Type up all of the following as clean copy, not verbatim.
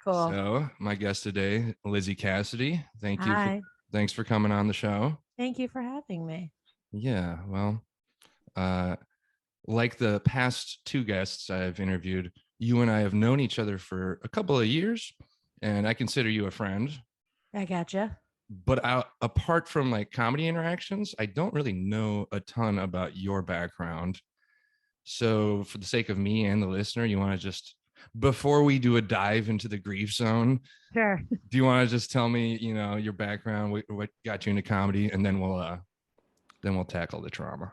Cool. So my guest today, Lizzy Cassidy. Hi. Thanks for coming on the show. Thank you for having me. Yeah, well, uh, like the past two guests I've interviewed, you and I have known each other for a couple of years, and I consider you a friend. I gotcha. But apart from like comedy interactions, I don't really know a ton about your background. So, for the sake of me and the listener, you want to just, before we do a dive into the grief zone, Sure. do you want to just tell me, your background, what got you into comedy, and then we'll tackle the trauma.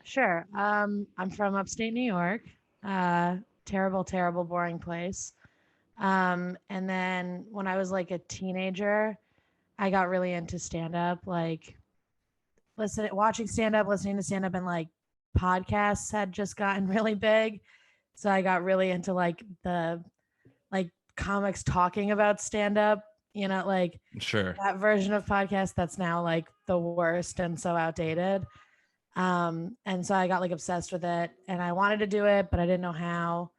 Sure. I'm from upstate New York. Uh, Terrible, terrible, boring place. And then when I was like a teenager, I got really into stand up, like watching stand up, listening to stand up, and like podcasts had just gotten really big. So I got really into like comics talking about stand up, like Sure. that version of podcast that's now like the worst and so outdated. And so I got like obsessed with it and I wanted to do it, but I didn't know how.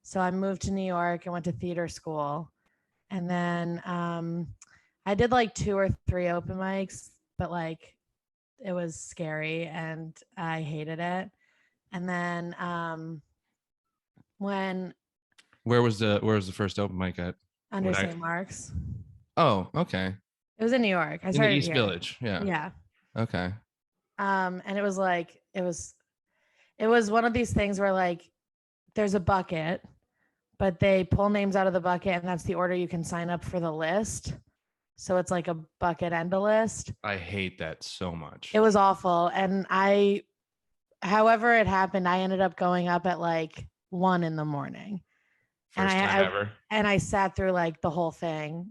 So I moved to New York and went to theater school. And then I did like 2 or 3 open mics, but like it was scary and I hated it. And then when Where was the first open mic at? under St. Mark's, Oh, okay. it was in New York. I In the started East here. Village. Yeah. Yeah. Okay. And it was one of these things where like there's a bucket, but they pull names out of the bucket and that's the order you can sign up for the list. So it's like a bucket and a list. I hate that so much. It was awful. And however it happened, I ended up going up at like 1 a.m. First time ever. And I sat through like the whole thing,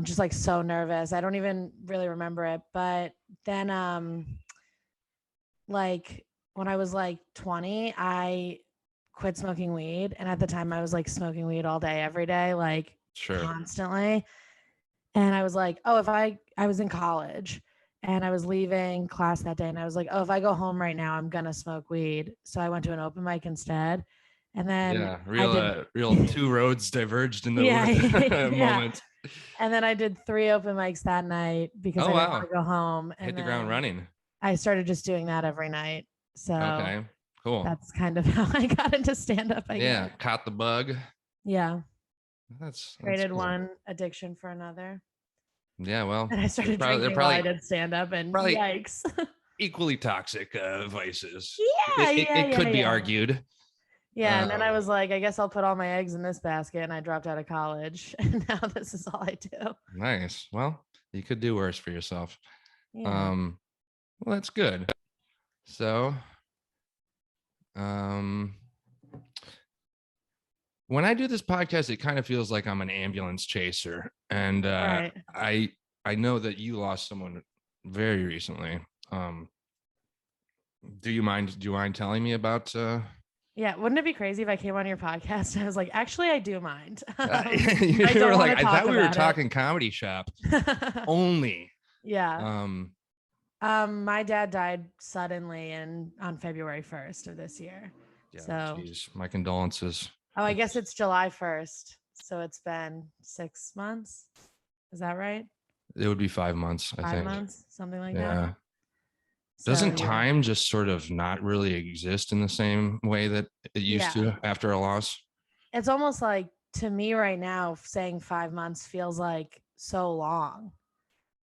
just like so nervous. I don't even really remember it. But then like when I was like 20, I quit smoking weed. And at the time I was like smoking weed all day, every day, like Sure. constantly. And I was like, oh, I was in college and I was leaving class that day. And I was like, oh, if I go home right now, I'm going to smoke weed. So I went to an open mic instead. And then Yeah, real two roads diverged in the yeah. moment. And then I did 3 open mics that night because I didn't want to go home. And hit the ground running. I started just doing that every night. So okay, cool. That's kind of how I got into stand up. I guess. Caught the bug. Yeah. That's Traded cool. one addiction for another. Yeah, well, and I started drinking while I did stand up, and yikes. Equally toxic vices. Yeah, it could be argued. Yeah, and then I was like, I guess I'll put all my eggs in this basket, and I dropped out of college, and now this is all I do. Nice. Well, you could do worse for yourself. Yeah. Well, that's good. So, when I do this podcast, it kind of feels like I'm an ambulance chaser, and right. I know that you lost someone very recently. Do you mind telling me about? Yeah, wouldn't it be crazy if I came on your podcast and I was like, actually, I do mind. You were like, I thought we were talking comedy shop only. Yeah. My dad died suddenly on February 1st of this year. Yeah, so geez, my condolences. Oh, I guess it's July 1st. So it's been 6 months. Is that right? It would be 5 months, I think. 5 months, something like that. Yeah. Doesn't time just sort of not really exist in the same way that it used to after a loss? It's almost like, to me right now, saying 5 months feels like so long.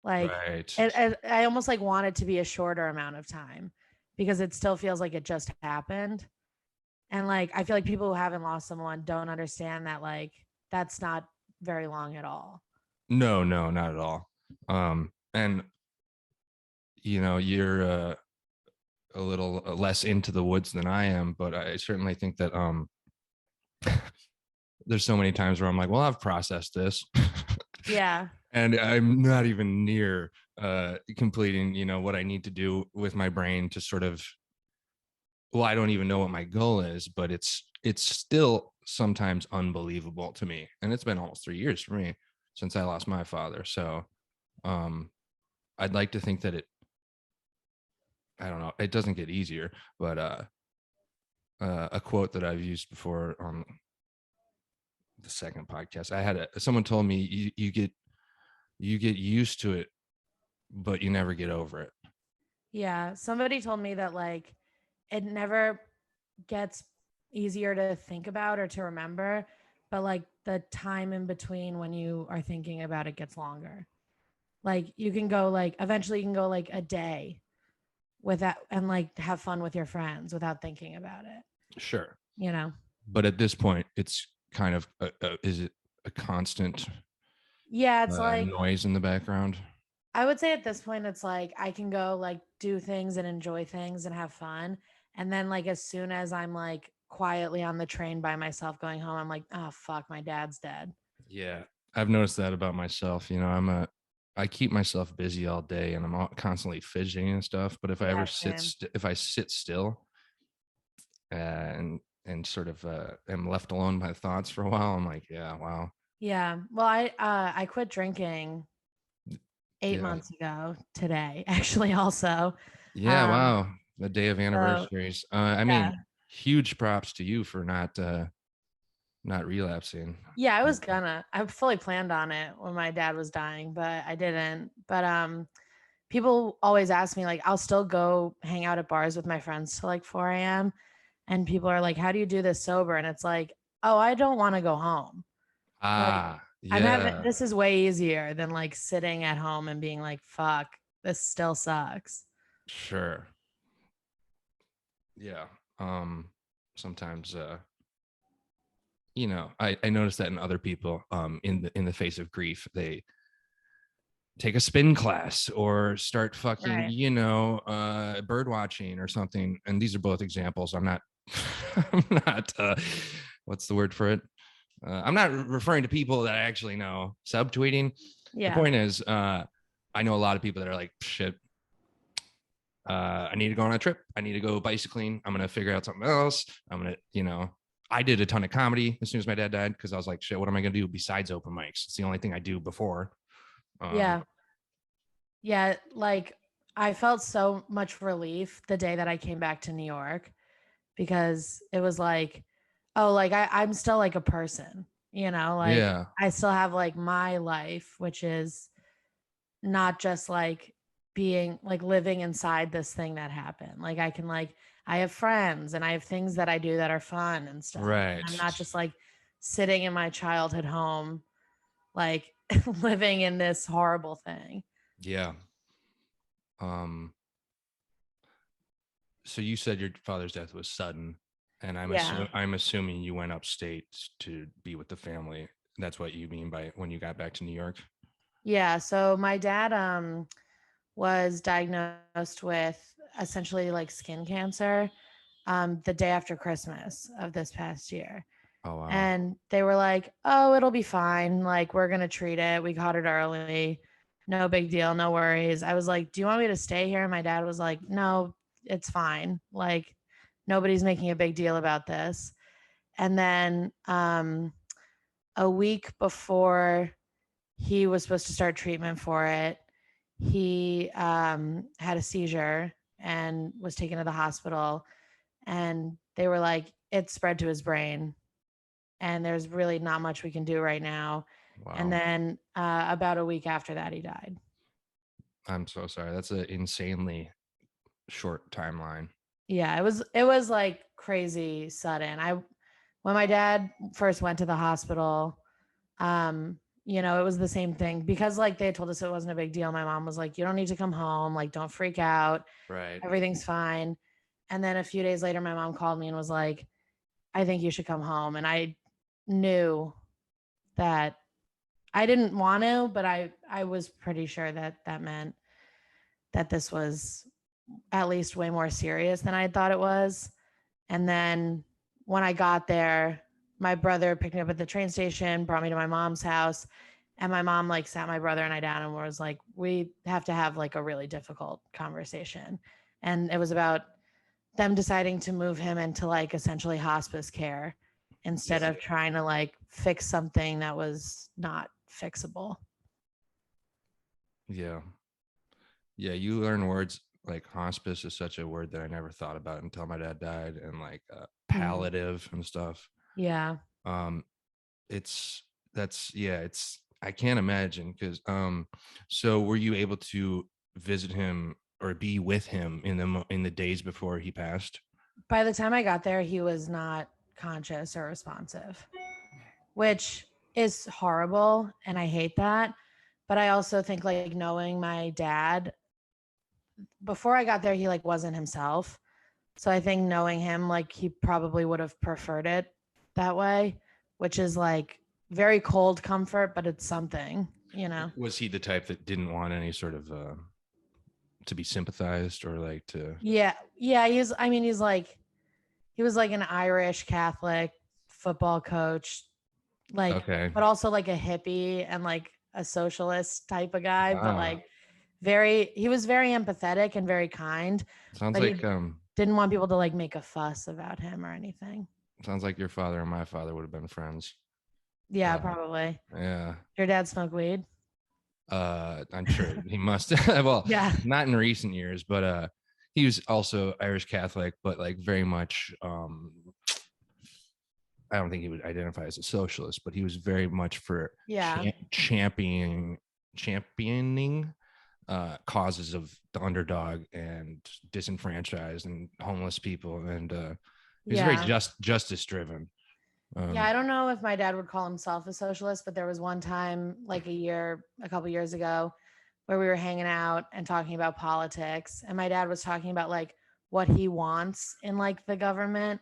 Like, I almost like want it to be a shorter amount of time because it still feels like it just happened. And like, I feel like people who haven't lost someone don't understand that, like, that's not very long at all. No, not at all. And you're a little less into the woods than I am, but I certainly think that there's so many times where I'm like, well, I've processed this. Yeah. And I'm not even near completing, what I need to do with my brain to sort of, well, I don't even know what my goal is, but it's still sometimes unbelievable to me. And it's been almost 3 years for me since I lost my father. So I'd like to think that I don't know, it doesn't get easier, but a quote that I've used before the second podcast. I had someone told me you get used to it, but you never get over it. Yeah, somebody told me that like it never gets easier to think about or to remember, but like the time in between when you are thinking about it gets longer. Like you can go like eventually you can go like a day without and like have fun with your friends without thinking about it, Sure. you know? But at this point, it's kind of is it a constant Yeah, it's like noise in the background? I would say at this point it's like I can go like do things and enjoy things and have fun. And then like as soon as I'm like quietly on the train by myself going home, I'm like, oh fuck, my dad's dead. Yeah, I've noticed that about myself. You know, I keep myself busy all day, and I'm constantly fidgeting and stuff. But if I ever Yeah, same. if I sit still and sort of am left alone by thoughts for a while, I'm like, yeah, wow, Yeah. Well, I quit drinking eight yeah, months ago today, actually also. yeah, Um, wow. The day of so anniversaries. I yeah. mean, huge props to you for not relapsing. Yeah, I fully planned on it when my dad was dying, but I didn't. But people always ask me, like, I'll still go hang out at bars with my friends till like 4 a.m. And people are like, how do you do this sober? And it's like, oh, I don't want to go home. Like, Yeah, this is way easier than like sitting at home and being like, fuck, this still sucks. sure. Yeah. Sometimes I noticed that in other people, in the face of grief, they take a spin class or start fucking, Right. bird watching or something. And these are both examples. I'm not, I'm not, what's the word for it? I'm not referring to people that I actually know. Subtweeting. The Yeah. point is, I know a lot of people that are like, shit, I need to go on a trip. I need to go bicycling. I'm going to figure out something else. I'm going to, I did a ton of comedy as soon as my dad died because I was like, shit, what am I going to do besides open mics? It's the only thing I do before. Um, Yeah. Yeah. Like, I felt so much relief the day that I came back to New York because it was like, oh, like I'm still like a person, like yeah, I still have like my life, which is not just like being like living inside this thing that happened. Like I can like I have friends and I have things that I do that are fun and stuff. And right. I'm not just like sitting in my childhood home, like living in this horrible thing. Yeah. Um, so you said your father's death was sudden, and Yeah. I'm assuming you went upstate to be with the family. That's what you mean by when you got back to New York. Yeah. So my dad was diagnosed with essentially like skin cancer the day after Christmas of this past year. Oh wow. And they were like, oh, it'll be fine. Like, we're going to treat it. We caught it early. No big deal. No worries. I was like, do you want me to stay here? And my dad was like, no, it's fine. Like, nobody's making a big deal about this. And then a week before he was supposed to start treatment for it, he had a seizure and was taken to the hospital. And they were like, it spread to his brain and there's really not much we can do right now. And Wow. then about a week after that, he died. I'm so sorry. That's an insanely short timeline. Yeah, it was like crazy sudden. I when my dad first went to the hospital, it was the same thing because like they told us it wasn't a big deal. My mom was like, "You don't need to come home. Like, don't freak out. Right. Everything's fine." And then a few days later, my mom called me and was like, "I think you should come home." And I knew that I didn't want to, but I was pretty sure that that meant that this was at least way more serious than I thought it was. And then when I got there, my brother picked me up at the train station, brought me to my mom's house, and my mom like sat my brother and I down and was like, "We have to have like a really difficult conversation." And it was about them deciding to move him into like essentially hospice care instead Yeah. of trying to like fix something that was not fixable. Yeah. Yeah. You learn words like hospice is such a word that I never thought about until my dad died, and like Mhm. palliative and stuff. Yeah. Um, it's it's I can't imagine because so were you able to visit him or be with him in in the days before he passed? By the time I got there, he was not conscious or responsive, which is horrible. And I hate that. But I also think like knowing my dad before I got there, he like wasn't himself. So I think knowing him, like he probably would have preferred it that way, which is like very cold comfort, but it's something, you know? Was he the type that didn't want any sort of to be sympathized or like to Yeah. Yeah. I mean, he was like an Irish Catholic football coach, like, okay. but also like a hippie and like a socialist type of guy, but Wow. like he was very empathetic and very kind, Sounds but he like didn't want people to like make a fuss about him or anything. sounds like your father and my father would have been friends. Yeah, Uh, probably. yeah. Your dad smoke weed? I'm sure he must well, Yeah. not in recent years, but he was also Irish Catholic, but like very much I don't think he would identify as a socialist, but he was very much for Yeah. championing causes of the underdog and disenfranchised and homeless people, and he was very Yeah. justice driven. Yeah, I don't know if my dad would call himself a socialist, but there was one time like a couple years ago where we were hanging out and talking about politics and my dad was talking about like what he wants in like the government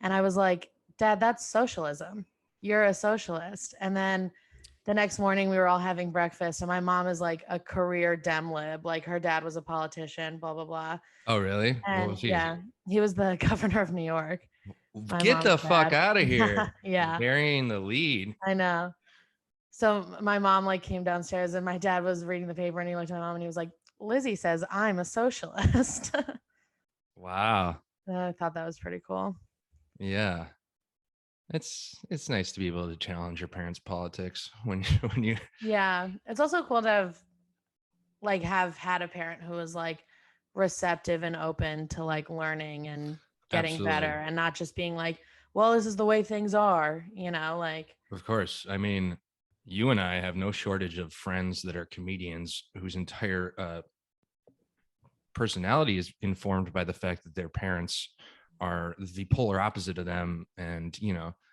and I was like, "Dad, that's socialism. You're a socialist." And then the next morning we were all having breakfast and my mom is like a career dem lib, like her dad was a politician, blah blah blah. Oh, really? What And was he? yeah, he was the governor of New York, my Get mom's the fuck dad. out of here! Yeah, Burying the lead. I know. So my mom like came downstairs and my dad was reading the paper and he looked at my mom and he was like, "Lizzy says I'm a socialist." Wow. I thought that was pretty cool. Yeah. It's nice to be able to challenge your parents' politics when when you Yeah, it's also cool to have had a parent who was like receptive and open to like learning and getting better absolutely. and not just being like, "Well, this is the way things are," you know, like Of course. I mean, you and I have no shortage of friends that are comedians whose entire personality is informed by the fact that their parents are the polar opposite of them. And,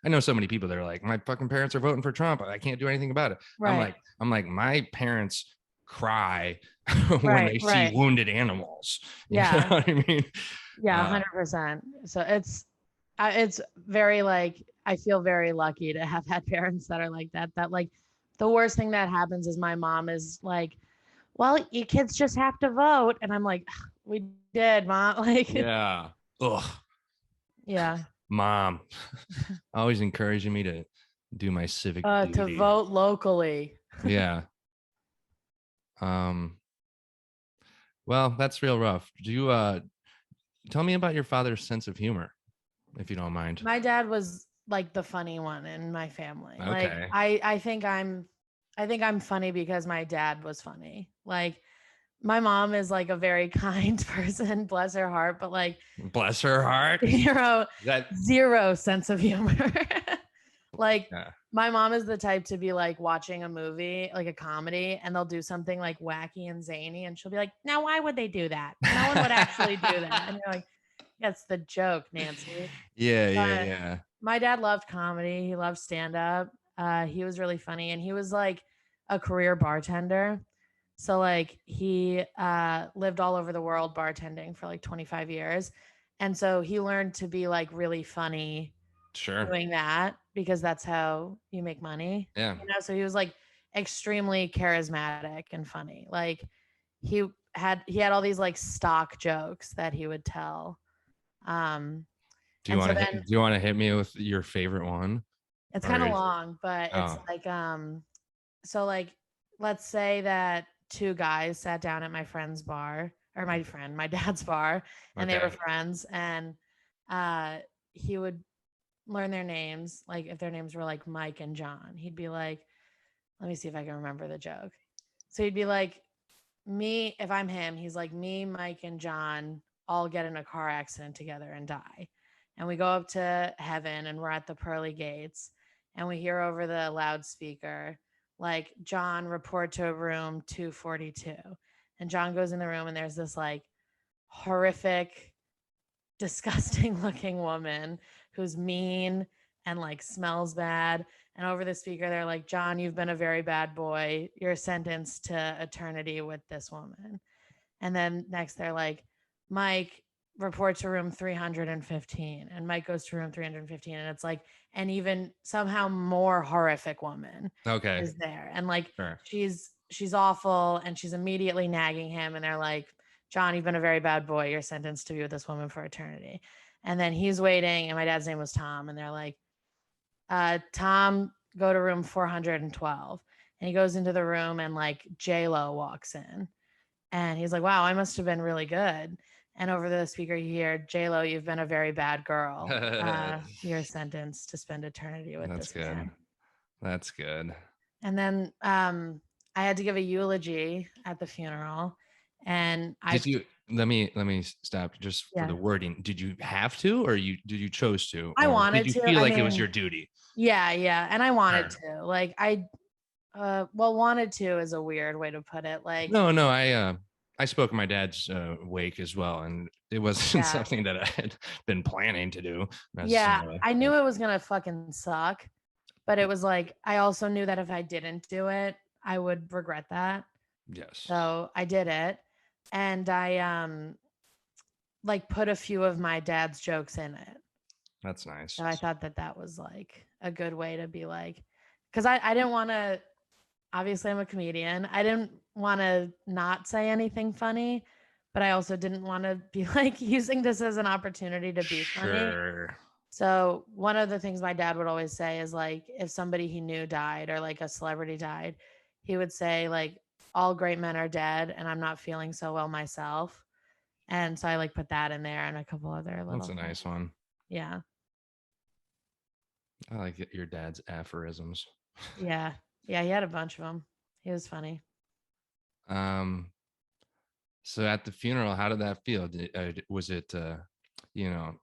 I know so many people that are like, my fucking parents are voting for Trump. I can't do anything about it. right, I'm like, my parents cry when right, they see right. wounded animals. You know Yeah. what I mean? Yeah, Uh, 100%. So it's very like I feel very lucky to have had parents that are like that. That like the worst thing that happens is my mom is like, "Well, you kids just have to vote," and I'm like, "We did, mom." Like, yeah. Ugh. yeah, Mom, always encouraging me to do my civic to duty. vote locally. Yeah. Um, well, that's real rough. Do you tell me about your father's sense of humor, if you don't mind? My dad was like the funny one in my family. Like, Okay. I think I'm funny because my dad was funny. Like, my mom is like a very kind person, bless her heart, but like Bless her heart. zero That zero sense of humor. Like yeah. my mom is the type to be like watching a movie, like a comedy, and they'll do something like wacky and zany, and she'll be like, "Now, why would they do that? No one would actually do that." And you're like, "That's the joke, Nancy." Yeah, yeah, But yeah. my dad loved comedy. He loved stand up. He was really funny, and he was like a career bartender. So like he lived all over the world bartending for like 25 years. And so he learned to be like really funny Sure. doing that because that's how you make money. Yeah. You know, so he was like extremely charismatic and funny. Like he he had all these like stock jokes that he would tell. Um and so then Do you want to hit me with your favorite one? it's Or kind of long, but it's oh, like so like let's say that two guys sat down at my friend's bar or my dad's bar and they were okay. friends and uh he would learn their names like if their names were like Mike and John he'd be like let me see if I can remember the joke so he'd be like me if I'm him he's like me Mike and John all get in a car accident together and die and we go up to heaven and we're at the pearly gates and we hear over the loudspeaker, like, John, report to room 242. And John goes in the room, and there's this like horrific, disgusting looking woman who's mean and like smells bad. And over the speaker, they're like, John, you've been a very bad boy. You're sentenced to eternity with this woman. And then next, they're like, Mike, report to room 315. And Mike goes to room 315. And it's like an even somehow more horrific woman Okay. is there. And like, Sure. she's awful. And she's immediately nagging him. And they're like, John, you've been a very bad boy. You're sentenced to be with this woman for eternity. And then he's waiting. And my dad's name was Tom. And they're like, Tom, go to room 412. And he goes into the room, and like J-Lo walks in. And he's like, wow, I must have been really good. And over the speaker, you hear, J-Lo, you've been a very bad girl. You're sentenced to spend eternity with That's this good. man. That's good. And then I had to give a eulogy at the funeral. And Did you let me stop just for the wording. Did you have to, or did you chose to? I Or wanted did you to. feel I like it was mean, your duty? yeah. And I wanted Sure. to. Like well, wanted to is a weird way to put it. Like, No, I spoke at my dad's wake as well, and it wasn't yeah. something that I had been planning to do Yeah, necessarily. I knew it was gonna fucking suck, but it was like I also knew that if I didn't do it, I would regret that. Yes. So I did it, and I like put a few of my dad's jokes in it. That's nice. So I thought that that was like a good way to be like, because I didn't want to. Obviously, I'm a comedian. I didn't want to not say anything funny, but I also didn't want to be like using this as an opportunity to be funny. Sure. So one of the things my dad would always say is like if somebody he knew died or like a celebrity died, he would say like all great men are dead and I'm not feeling so well myself. And so I like put that in there and a couple other little That's a nice one. Yeah. I like your dad's aphorisms. Yeah. Yeah, he had a bunch of them. He was funny. So at the funeral, how did that feel? Was it you know,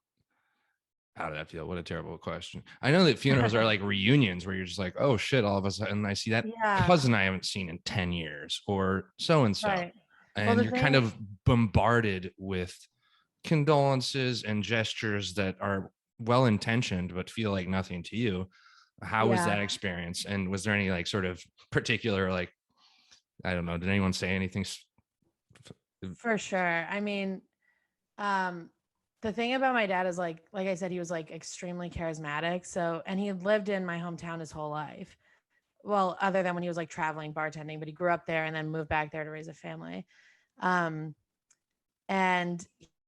how did that feel? What a terrible question. I know that funerals are like reunions where you're just like, oh shit, all of a sudden I see that Yeah. cousin I haven't seen in 10 years or so and so. Right. And Well, you're kind of bombarded with condolences and gestures that are well intentioned but feel like nothing to you. How was that experience? And was there any like sort of particular, like, I don't know, did anyone say anything? For sure. I mean, the thing about my dad is like I said, he was like extremely charismatic. So, and he lived in my hometown his whole life. Well, other than when he was like traveling bartending, but he grew up there and then moved back there to raise a family. Um, and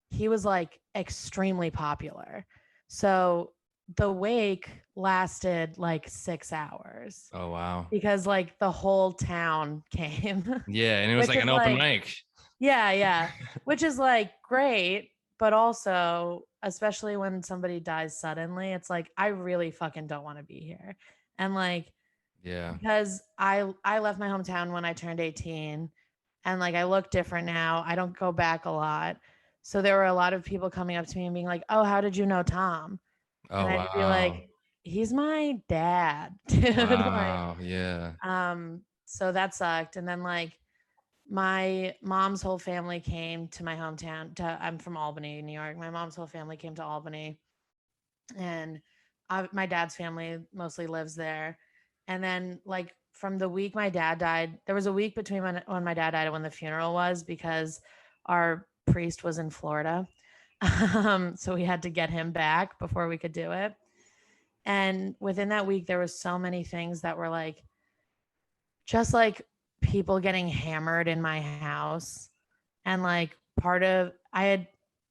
he was like extremely popular. So the wake lasted like 6 hours. Oh wow. Because like the whole town came. Yeah, and it was like an open mic. Yeah. Which is like great, but also, especially when somebody dies suddenly, it's like I really fucking don't want to be here. And like, yeah, because I left my hometown when I turned 18, and like I look different now. I don't go back a lot. So there were a lot of people coming up to me and being like, "Oh, how did you know Tom?" oh And I'd wow, be like, "He's my dad, dude." wow, yeah, So that sucked. And then like my mom's whole family came to my hometown. I'm from Albany, New York. My mom's whole family came to Albany, and my dad's family mostly lives there. And then, like, from the week my dad died, there was a week between when my dad died and when the funeral was because our priest was in Florida. So we had to get him back before we could do it. And within that week, there was so many things that were like, just like people getting hammered in my house. And like part of, I had,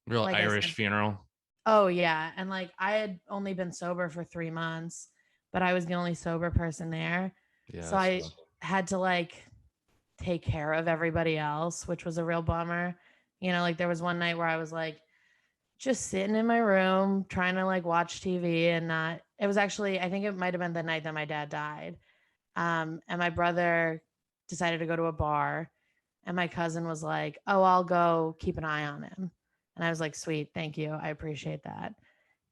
real like Irish funeral. Oh yeah, and like I had only been sober for 3 months, but I was the only sober person there. Yeah, So I had to like take care of everybody else, which was a real bummer. Like there was one night where I was like just sitting in my room trying to like watch TV and not it was actually I think it might have been the night that my dad died. And my brother decided to go to a bar and my cousin was like, "Oh, I'll go keep an eye on him." And I was like, "Sweet, thank you. I appreciate that."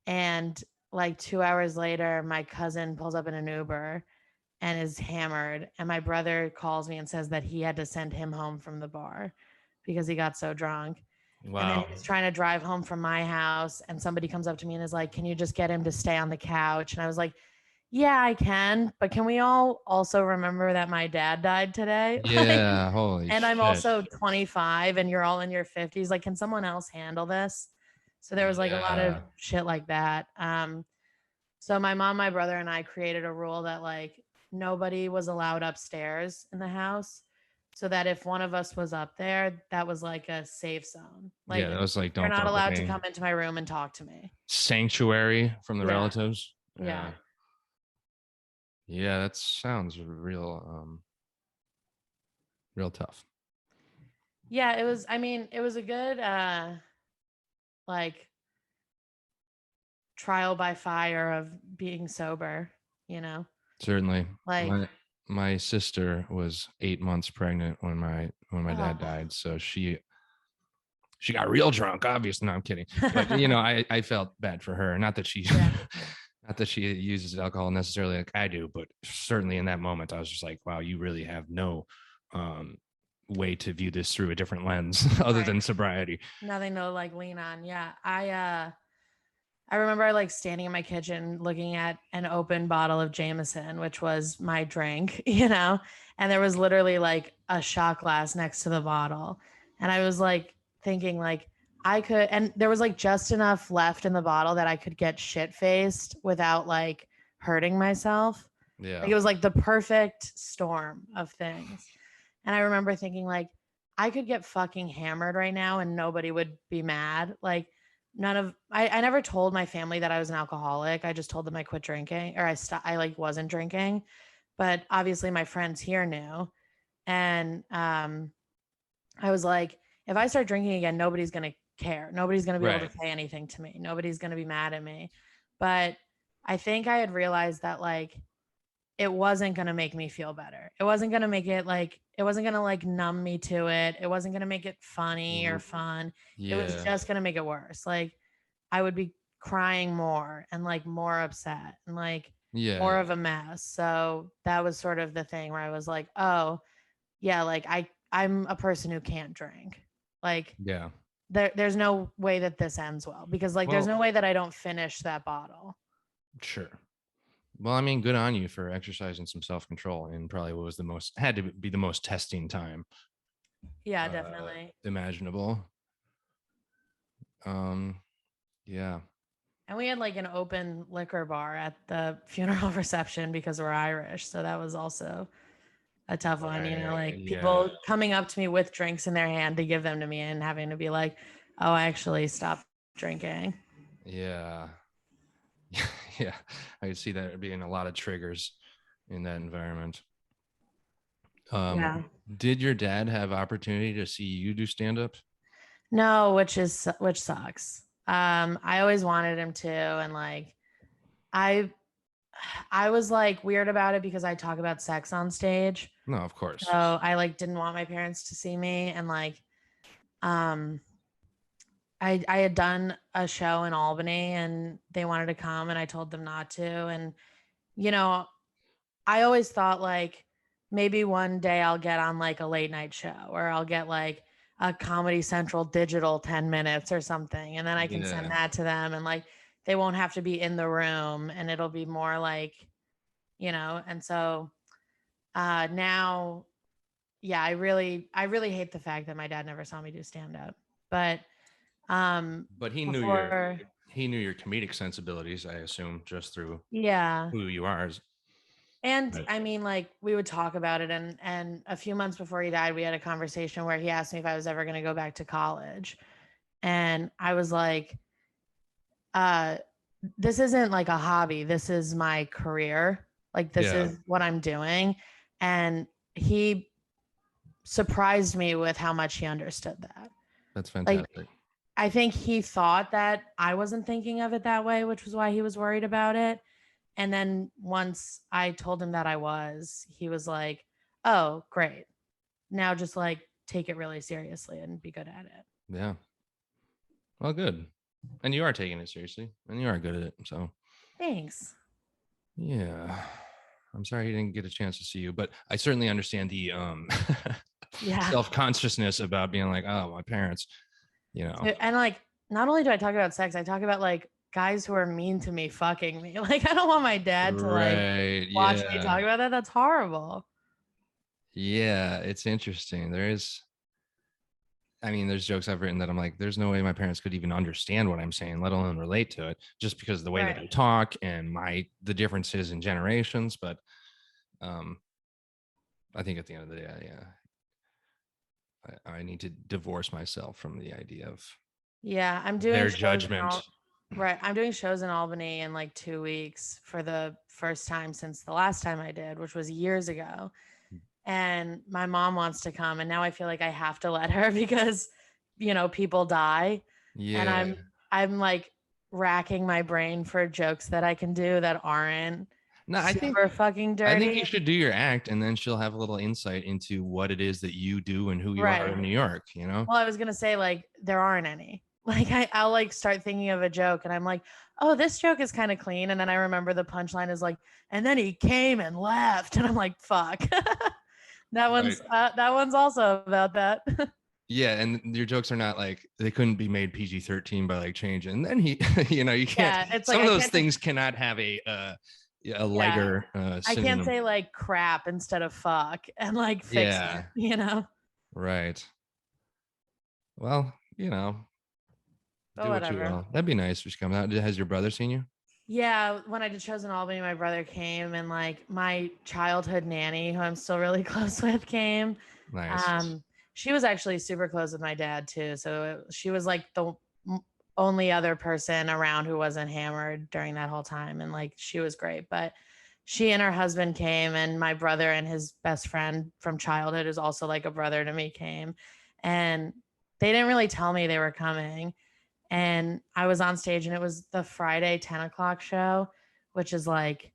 And like 2 hours later, my cousin pulls up in an Uber and is hammered. And my brother calls me and says that he had to send him home from the bar because he got so drunk. And then Wow. he was trying to drive home from my house, and somebody comes up to me and is like, "Can you just get him to stay on the couch?" And I was like, "Yeah, I can, but can we all also remember that my dad died today?" Like, Yeah. Holy and I'm shit. also 25 and you're all in your 50s. Like, can someone else handle this? So there was like a lot of Yeah. shit like that. So my mom, my brother, and I created a rule that like nobody was allowed upstairs in the house, so that if one of us was up there, that was like a safe zone. Yeah. Like That was like, you're don't not fuck with allowed to me. come into my room and talk to me. Sanctuary from the Yeah. relatives. Yeah. Yeah. Yeah. That sounds real tough. Yeah, it was, I mean, it was a good like trial by fire of being sober, you know? Certainly. Like, My sister was 8 months pregnant when my dad oh. died. So she got real drunk, obviously. No, I'm kidding. But I felt bad for her. Not that she Yeah. not that she uses alcohol necessarily like I do, but certainly in that moment, I was just like, wow, you really have no um way to view this through a different lens other Right. than sobriety. Nothing to like lean on. Yeah. I remember like standing in my kitchen looking at an open bottle of Jameson, which was my drink, and there was literally like a shot glass next to the bottle. And I was like thinking like I could, and there was like just enough left in the bottle that I could get shit faced without like hurting myself. Like Yeah. it was like the perfect storm of things. And I remember thinking like I could get fucking hammered right now and nobody would be mad. Like I never told my family that I was an alcoholic. I just told them I quit drinking or I like wasn't drinking. But obviously my friends here knew. And I was like, if I start drinking again, nobody's gonna care. Nobody's gonna be able to Right. say anything to me. Nobody's gonna be mad at me. But I think I had realized that like it wasn't going to make me feel better. It wasn't going to make it like it wasn't going to like numb me to it. It wasn't going to make it funny or fun. It was Yeah. just going to make it worse. Like I would be crying more and like more upset and like Yeah. more of a mess. So that was sort of the thing where I was like, "Oh, yeah, like I'm a person who can't drink." Like Yeah. there's no way that this ends well because like there's Well, no way that I don't finish that bottle. sure. Well, I mean, good on you for exercising some self control, and probably what was the most had to be the most testing time Yeah, definitely. imaginable. Um, yeah, And we had like an open liquor bar at the funeral reception because we're Irish. So that was also a tough one, right, like yeah, people coming up to me with drinks in their hand to give them to me and having to be like, "Oh, I actually stopped drinking." yeah, yeah. I could see that being a lot of triggers in that environment. Yeah. Did your dad have opportunity to see you do stand up? No, which sucks. I always wanted him to, and like I I was like weird about it because I talk about sex on stage. No, of So course. I like didn't want my parents to see me and like um I had done a show in Albany and they wanted to come and I told them not to. And, you know, I always thought like maybe one day I'll get on like a late night show or I'll get like a Comedy Central digital 10 minutes or something. And then I can send Yeah, that to them and like they won't have to be in the room and it'll be more like, and so now, yeah, I really hate the fact that my dad never saw me do stand up. But but before he knew your comedic sensibilities. I assume just through yeah. who you are. And Right. I mean, like we would talk about it, and a few months before he died, we had a conversation where he asked me if I was ever going to go back to college, and I was like, uh, "This isn't like a hobby. This is my career. Like this Yeah, is what I'm doing." And he surprised me with how much he understood that. that's Like fantastic. I think he thought that I wasn't thinking of it that way, which was why he was worried about it. And then once I told him that I was, he was like, "Oh, great. Now just like take it really seriously and be good at it." Yeah. Well, good. And you are taking it seriously, and you are good at it. So Thanks. Yeah. I'm sorry he didn't get a chance to see you, but I certainly understand the Yeah. self-consciousness about being like, oh, my parents, And like, not only do I talk about sex, I talk about like guys who are mean to me fucking me. Like, I don't want my dad to like Right. watch me talk Yeah. about that. That's horrible. Yeah. It's interesting. There's jokes I've written that I'm like, there's no way my parents could even understand what I'm saying, let alone relate to it, just because of the way that I Right. talk and the differences in generations. But um, I think at the end of the day, yeah, I need to divorce myself from the idea of Yeah, I'm doing their shows in judgment. right. I'm doing shows in Albany in like 2 weeks for the first time since the last time I did, which was years ago. And my mom wants to come, and now I feel like I have to let her because, people die, and Yeah. I'm like racking my brain for jokes that I can do that aren't No, super fucking I think dirty. you should do your act, and then she'll have a little insight into what it is that you do and who you are in Right. New York. You know. Well, I was gonna say like there aren't any. Like I'll like start thinking of a joke and I'm like, oh, this joke is kind of clean. And then I remember the punchline is like, and then he came and left. And I'm like, fuck. Right. That one's also about that. Yeah, and your jokes are not like they couldn't be made PG-13 by like change. And then he, you can't. Yeah, it's like Some of I those can't things cannot have a yeah. lighter I can't synonym. say like crap instead of fuck and like fix Yeah, it. right. Well, But do what you whatever. will. That'd be nice if she comes out. Has your brother seen you? Yeah, when I did shows in Albany, my brother came and like my childhood nanny, who I'm still really close with, came. Nice. Um, she was actually super close with my dad too. So she was like the only other person around who wasn't hammered during that whole time. And like she was great. But she and her husband came, and my brother and his best friend from childhood, who's also like a brother to me, came. And they didn't really tell me they were coming, and I was on stage, and it was the Friday 10 o'clock show, which is like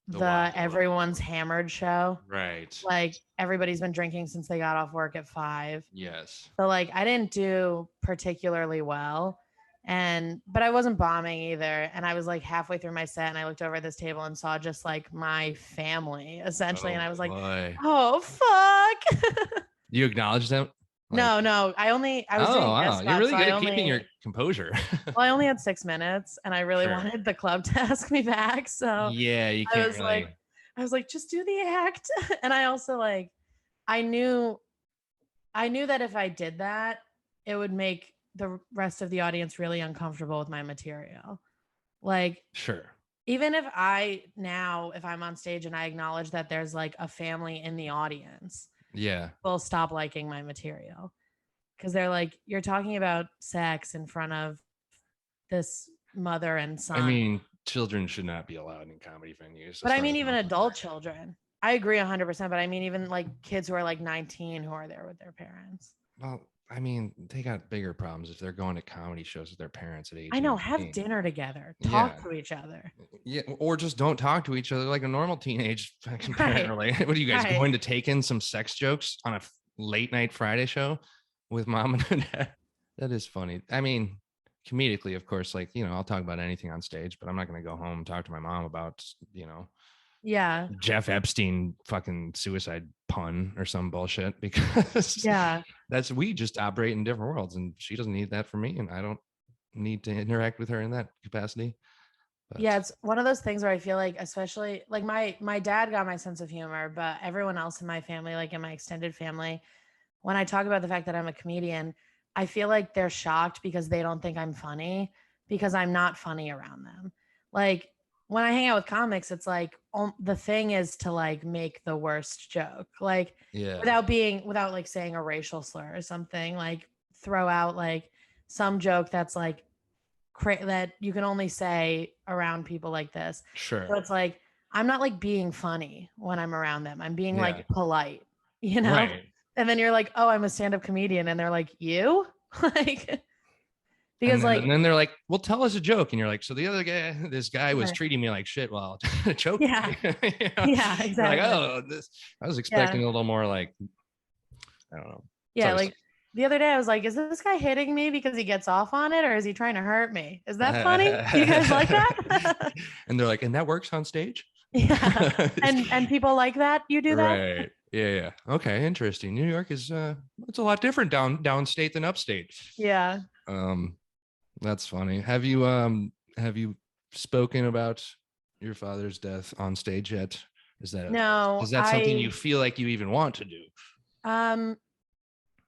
The wild the one. everyone's hammered show. Right. Like everybody's been drinking since they got off work at 5. Yes. So like I didn't do particularly well. But I wasn't bombing either. And I was like halfway through my set and I looked over at this table and saw just like my family essentially. And Oh I was like, boy. oh fuck. You acknowledge them? Like, No, I was oh doing wow, guest you're spots. really So good I at keeping your only composure. Well, I only had 6 minutes and I really Sure. wanted the club to ask me back. So Yeah, you I can't was like, really. I was like, just do the act. And I also like, I knew, I knew that if I did that, it would make the rest of the audience really uncomfortable with my material. Like, Sure. even if if I'm on stage and I acknowledge that there's like a family in the audience, Yeah. will stop liking my material because they're like, you're talking about sex in front of this mother and I son. mean, children should not be allowed in comedy venues, But as I far mean, as I'm even adult concerned. children. I agree 100%. But I mean, even like kids who are like 19 who are there with their parents. Well, I mean, they got bigger problems if they're going to comedy shows with their parents at age I know, have 18. dinner together, Yeah. talk to each other. Yeah. Or just don't talk to each other like a normal teenage fucking parent. Right. Really. What are you guys Right. going to take in some sex jokes on a late night Friday show with mom and dad? That is funny. I mean, comedically, of course, like, I'll talk about anything on stage, but I'm not going to go home and talk to my mom about, Yeah. Jeff Epstein fucking suicide pun or some bullshit because Yeah. we just operate in different worlds and she doesn't need that from me and I don't need to interact with her in that capacity. Yeah. But It's one of those things where I feel like, especially like my dad got my sense of humor, but everyone else in my family, like in my extended family, when I talk about the fact that I'm a comedian, I feel like they're shocked because they don't think I'm funny because I'm not funny around them. Like when I hang out with comics, it's like the thing is to like make the worst joke, like yeah, without like saying a racial slur or something, like throw out like some joke that's like that you can only say around people like this. sure. So it's like I'm not like being funny when I'm around them. I'm being Yeah, like polite, you know? right. And then you're like, "Oh, I'm a stand-up comedian." And they're like, "You?" Like And because then, like and then they're like, well, tell us a joke. And you're like, so the other guy, this guy was right. treating me like shit while choking Yeah. me. You know? Yeah, You're like, exactly. oh, I was expecting Yeah. a little more like, I don't know. Yeah, Sorry. like The other day I was like, is this guy hitting me because he gets off on it, or is he trying to hurt me? Is that funny? Do you guys like that? And they're like, and that works on stage? Yeah. And people like that? You do that? Right. Yeah, yeah. Okay, interesting. New York is it's a lot different downstate than upstate. Yeah. Um, that's funny. Have you spoken about your father's death on stage yet? No, Is that something you feel like you even want to do? um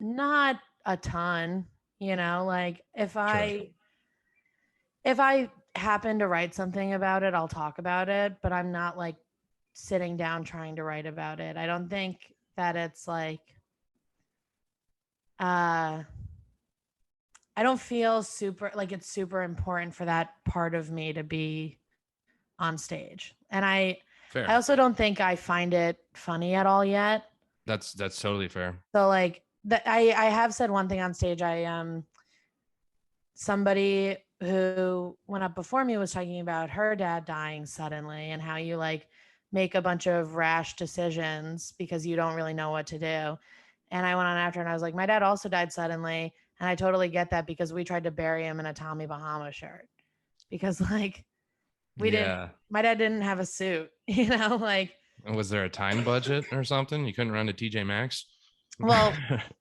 not a ton, like Sure. if I happen to write something about it, I'll talk about it, but I'm not like sitting down trying to write about it. I don't think that it's like uh I don't feel super like it's super important for that part of me to be on stage. And I Fair. also don't think I find it funny at all yet. That's totally fair. So like that I have said one thing on stage. Somebody who went up before me was talking about her dad dying suddenly and how you like make a bunch of rash decisions because you don't really know what to do. And I went on after and I was like, my dad also died suddenly. And I totally get that because we tried to bury him in a Tommy Bahama shirt because like Yeah. my dad didn't have a suit, like, Was there a time budget or something? You couldn't run to TJ Maxx? well,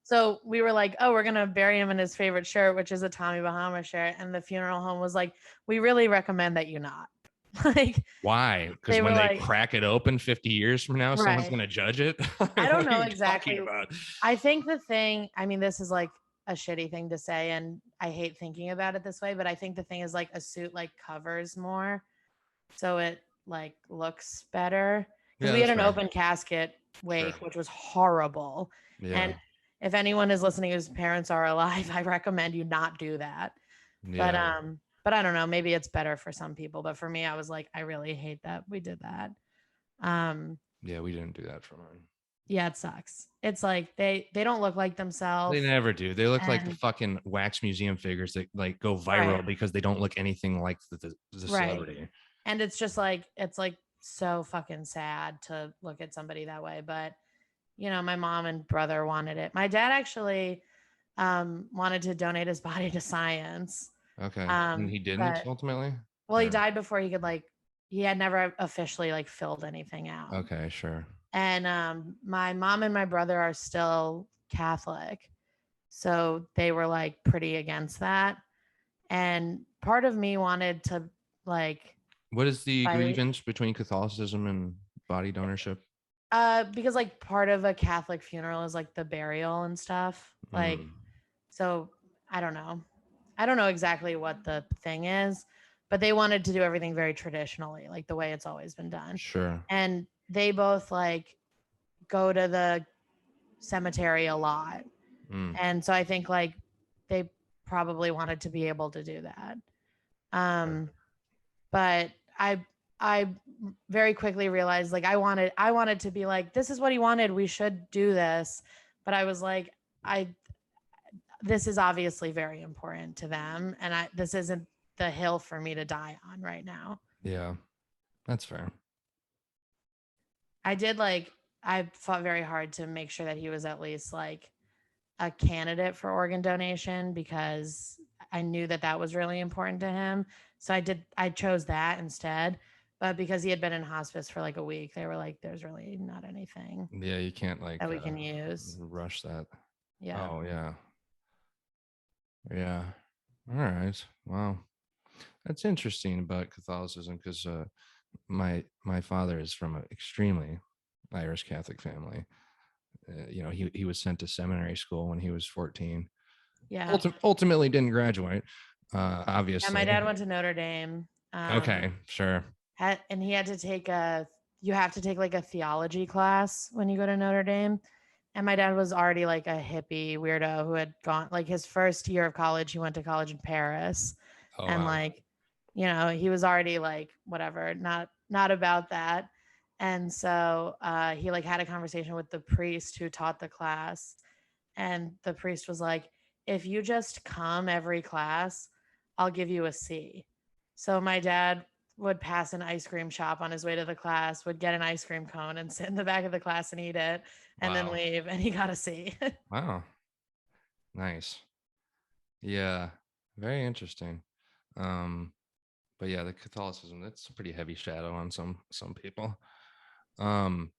so we were like, oh, we're going to bury him in his favorite shirt, which is a Tommy Bahama shirt. And the funeral home was like, we really recommend that you not. Like, Why? Because they when were they like, crack it open 50 years from now, someone's right. going to judge it. I What don't are know you talking exactly. about? I think this is like a shitty thing to say. And I hate thinking about it this way, but I think the thing is like a suit like covers more. So it like looks better because Yeah, we had that's an fair. open casket Sure. wake, which was horrible. Yeah. And if anyone is listening whose parents are alive, I recommend you not do that. But Yeah. but I don't know, maybe it's better for some people. But for me, I was like, I really hate that we did that. Um, Yeah, we didn't do that for mine. yeah, it sucks. It's like they don't look like They themselves. never do. They look like the And fucking wax museum figures that like go right, viral because they don't look anything like the right. celebrity. And it's like so fucking sad to look at somebody that way. But my mom and brother wanted it. My dad actually wanted to donate his body to science. Okay. And he didn't But ultimately? well, he Or died before he could like he had never officially like filled anything out. okay, sure. And my mom and my brother are still Catholic. So they were like pretty against that. And part of me wanted to like What is the fight grievance between Catholicism and body donorship? because like part of a Catholic funeral is like the burial and stuff. Like Mm, so I don't know. I don't know exactly what the thing is, but they wanted to do everything very traditionally, like the way it's always been done. sure. And they both like go to the cemetery a lot. Mm, And so I think like they probably wanted to be able to do that. sure. Um, but I very quickly realized like I wanted to be like, this is what he wanted. We should do this. But I was like, I this is obviously very important to them. And this isn't the hill for me to die on right now. Yeah, that's fair. I fought very hard to make sure that he was at least like a candidate for organ donation because I knew that that was really important to him. So I chose that instead. But because he had been in hospice for like a week, they were like, there's really not anything Yeah, you can't like that we can use. rush that. Yeah. Oh yeah. Yeah. All right. Wow. That's interesting about Catholicism because my father is from an extremely Irish Catholic family. He was sent to seminary school when he was 14. Yeah. Ultimately didn't graduate, Yeah. My obviously. dad went to Notre Dame. Okay, sure. And he had to take you have to take like a theology class when you go to Notre Dame. And my dad was already like a hippie weirdo who had gone like his first year of college, he went to college in Paris. Oh And wow. like, he was already like, whatever, not about that. And so he like had a conversation with the priest who taught the class. And the priest was like, if you just come every class, I'll give you a C. So my dad would pass an ice cream shop on his way to the class, would get an ice cream cone and sit in the back of the class and eat it and then Wow. leave. And he got a C. Wow. Nice. Yeah. Very interesting. But yeah, the Catholicism, that's a pretty heavy shadow on some people. Um,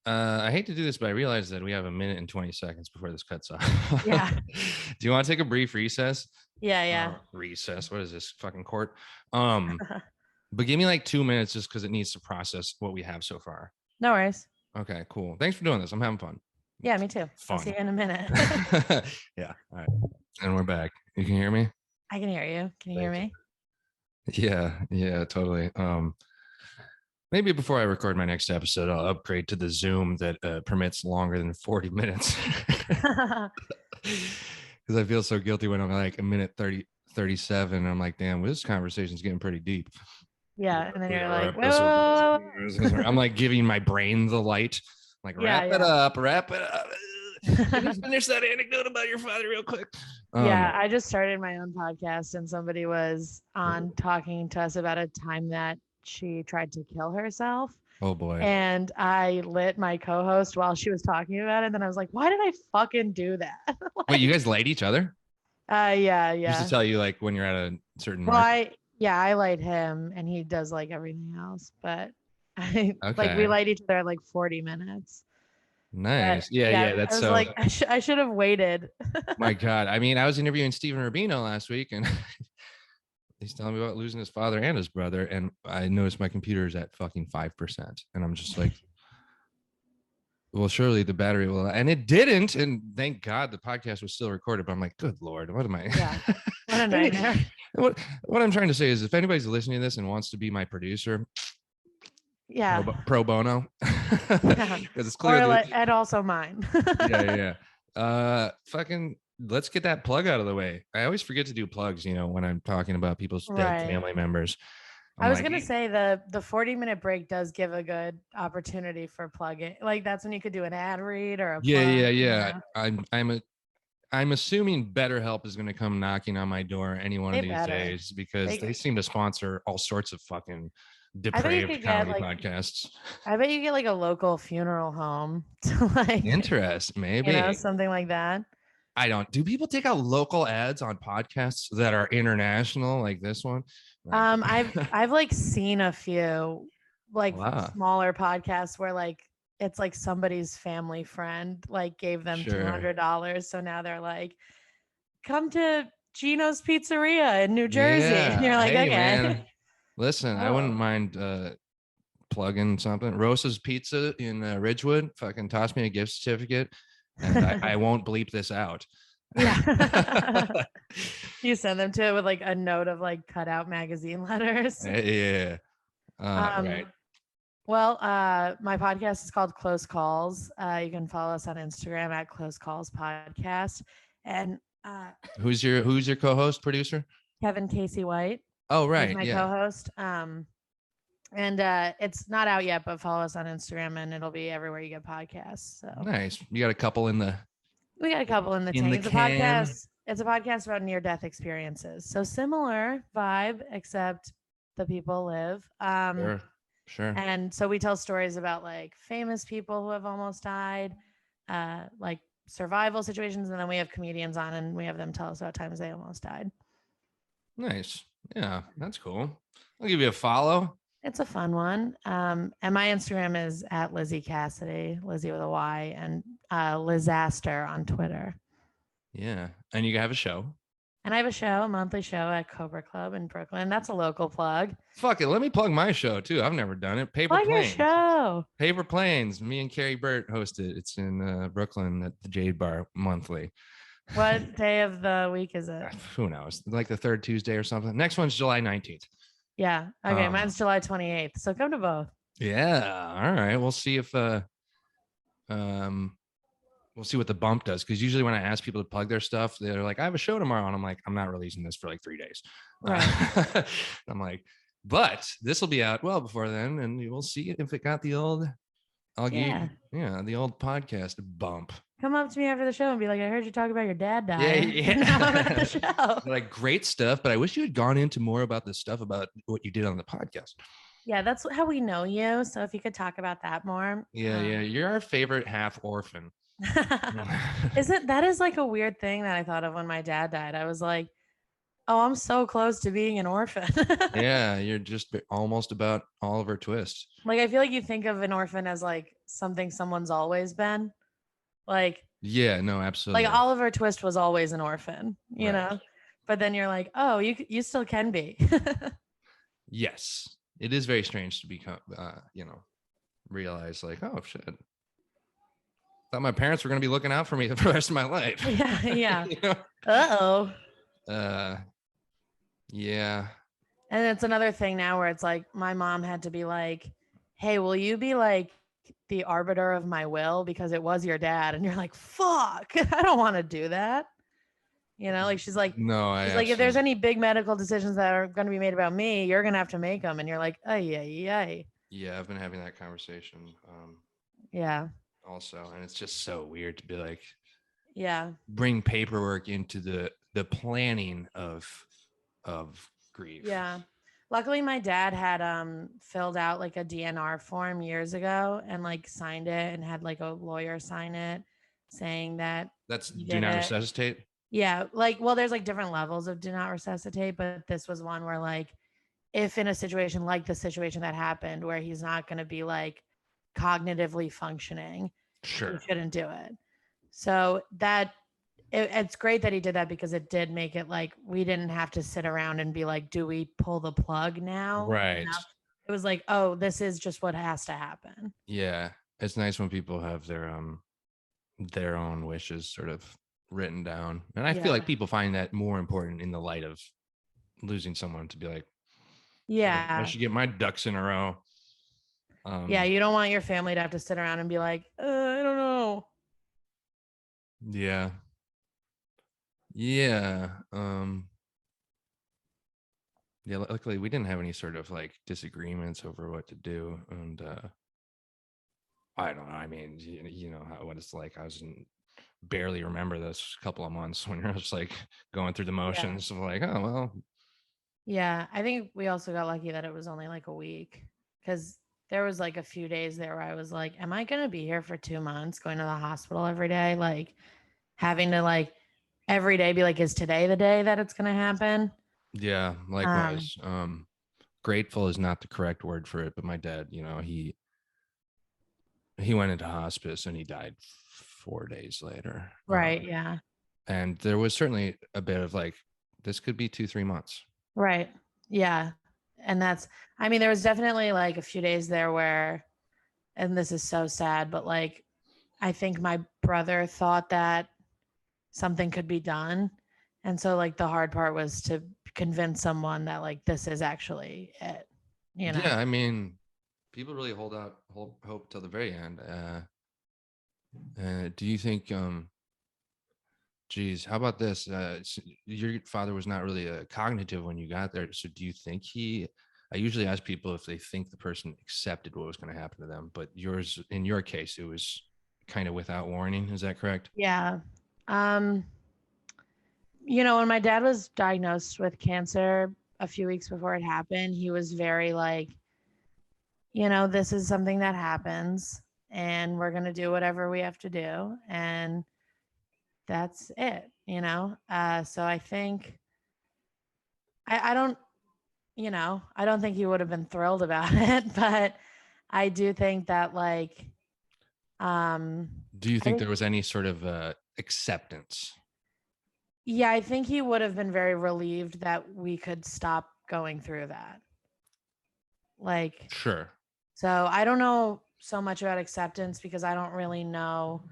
I hate to do this, but I realize that we have 1 minute and 20 seconds before this cuts off. Yeah. Do you want to take a brief recess? Yeah. Recess. What is this fucking court? But give me like 2 minutes just because it needs to process what we have so far. No worries. Okay, cool. Thanks for doing this. I'm having fun. Yeah, me too. Fun. I'll see you in a minute. Yeah. All right. And we're back. You can hear me? I can hear you. Can you hear me? Yeah, totally. Maybe before I record my next episode, I'll upgrade to the Zoom that permits longer than 40 minutes. Because I feel so guilty when I'm like 1:37. And I'm like, damn, this conversation's getting pretty deep. Yeah. And then you're like, whoa. I'm like giving my brain the light. Like, wrap it up. Can you finish that anecdote about your father real quick? Yeah, I just started my own podcast and somebody was on talking to us about a time that she tried to kill herself. Oh boy. And I lit my co-host while she was talking about it. And then I was like, why did I fucking do that? Like, wait, you guys light each other? Yeah. Just to tell you, like, when you're at a certain I light him and he does like everything else. But like we light each other at like 40 minutes. Nice. But, yeah. That's I was like, I should have waited. My God. I mean, I was interviewing Steven Rubino last week and he's telling me about losing his father and his brother. And I noticed my computer is at fucking 5%. And I'm just like, well, surely the battery will. And it didn't. And thank God the podcast was still recorded. But I'm like, good Lord, what am I? Yeah. What a nightmare. What I'm trying to say is if anybody's listening to this and wants to be my producer, yeah, pro bono, because it's clear and also mine. Yeah. Fucking let's get that plug out of the way. I always forget to do plugs, when I'm talking about people's dead family members. I was gonna say the 40-minute break does give a good opportunity for plugging. Like that's when you could do an ad read or a plug, I'm assuming BetterHelp is going to come knocking on my door any one of these days because they seem to sponsor all sorts of fucking depraved comedy podcasts. I bet you get like a local funeral home to like interest, maybe something like that. Do people take out local ads on podcasts that are international like this one? I've like seen a few like smaller podcasts where like it's like somebody's family friend like gave them $200, so now they're like, come to Gino's Pizzeria in New Jersey. And you're like, okay, man. Listen, I wouldn't mind plugging something. Rosa's Pizza in Ridgewood. Fucking toss me a gift certificate, and I won't bleep this out. Yeah. You send them to it with like a note of like cut out magazine letters. Yeah. Right. Well, my podcast is called Close Calls. You can follow us on Instagram at Close Calls Podcast. And who's your co-host producer? Kevin Casey White. Oh, right. My co-host. And it's not out yet, but follow us on Instagram and it'll be everywhere you get podcasts. So nice. You got a couple in the. We got a couple in the tank. It's a podcast. It's a podcast about near-death experiences. So similar vibe, except the people live. Sure. And so we tell stories about like famous people who have almost died, like survival situations, and then we have comedians on and we have them tell us about times they almost died. Nice. Yeah, that's cool. I'll give you a follow. It's a fun one. And my Instagram is at Lizzy Cassidy, Lizzy with a Y, and Lizaster on Twitter. Yeah. And you have a show. And I have a show, a monthly show at Cobra Club in Brooklyn. That's a local plug. Fuck it. Let me plug my show too. I've never done it. Paper Planes. Your show. Paper Planes. Me and Carrie Burt host it. It's in Brooklyn at the Jade Bar monthly. What day of the week is it? Who knows? Like the third Tuesday or something. Next one's July 19th. Yeah. Okay. Mine's July 28th. So come to both. Yeah. All right. We'll see if we'll see what the bump does. Because usually when I ask people to plug their stuff, they're like, I have a show tomorrow. And I'm like, I'm not releasing this for like 3 days. Right. I'm like, but this will be out well before then. And we'll see if it got the old, the old podcast bump. Come up to me after the show and be like, I heard you talk about your dad dying. Yeah. Now I'm at the show. Like, great stuff. But I wish you had gone into more about the stuff about what you did on the podcast. Yeah, that's how we know you. So if you could talk about that more. Yeah, yeah. You're our favorite half orphan. Isn't that is like a weird thing that I thought of when my dad died. I was like, oh, I'm so close to being an orphan. Yeah, you're just almost about Oliver Twist. Like I feel like you think of an orphan as like something someone's always been. Like Yeah, no, like absolutely. Oliver Twist was always an orphan, you Right. know? But then you're like, oh, you still can be. Yes. It is very strange to become, realize like, oh shit, thought my parents were going to be looking out for me for the rest of my life. Yeah, yeah. you know? Uh-oh. Uh, yeah. And it's another thing now where it's like my mom had to be like, "Hey, will you be like the arbiter of my will because it was your dad?" And you're like, "Fuck, I don't want to do that." You know, like No, I she's like, if there's absolutely. any big medical decisions that are going to be made about me, you're going to have to make them. And you're like, oh yeah, yeah, Yeah, I've been having that conversation yeah, also, and it's just so weird to be like yeah, bring paperwork into the planning of grief. yeah. Luckily, my dad had filled out like a DNR form years ago and like signed it and had like a lawyer sign it saying that That's he do did not it. resuscitate. Yeah, like well, there's like different levels of do not resuscitate, but this was one where like if in a situation like the situation that happened where he's not going to be like cognitively functioning, you Sure. shouldn't do it. So it's great that he did that because it did make it like we didn't have to sit around and be like, do we pull the plug now? You Right. know, it was like, oh, this is just what has to happen. Yeah. It's nice when people have their own wishes sort of written down. And I feel Yeah. like people find that more important in the light of losing someone to be like, I Yeah. should get my ducks in a row. Yeah. Um, You don't want your family to have to sit around and be like, I don't know. yeah. Yeah. Yeah, luckily we didn't have any sort of like disagreements over what to do. And I don't know. I mean, you know what it's like. I was in barely remember this couple of months when you're just like going through the Yeah. motions of like, oh well, Yeah. I think we also got lucky that it was only like a week because there was like a few days there where I was like, am I going to be here for 2 months going to the hospital every day? Like having to like every day be like, is today the day that it's going to happen? yeah, Um, likewise. Grateful is not the correct word for it, but my dad, he went into hospice and he died 4 days later. right. Yeah. And there was certainly a bit of like, this could be 2-3 months. Right. Yeah. And I mean, there was definitely like a few days there where, and this is so sad, but like, I think my brother thought that something could be done. And so, like, the hard part was to convince someone that, like, this is actually it, you know? Yeah, I mean, people really hold out hope till the very end. Do you think geez, how about this? Your father was not really cognitive when you got there. So do you think I usually ask people if they think the person accepted what was going to happen to them, but in your case, it was kind of without warning. Is that correct? Yeah. Um, when my dad was diagnosed with cancer a few weeks before it happened, he was very like, this is something that happens and we're going to do whatever we have to do. And that's it. So I think I don't, I don't think he would have been thrilled about it, but I do think that like, um, Do you I think think, there was any sort of acceptance? yeah, I think he would have been very relieved that we could stop going through that. Like, Sure. so I don't know so much about acceptance because I don't really know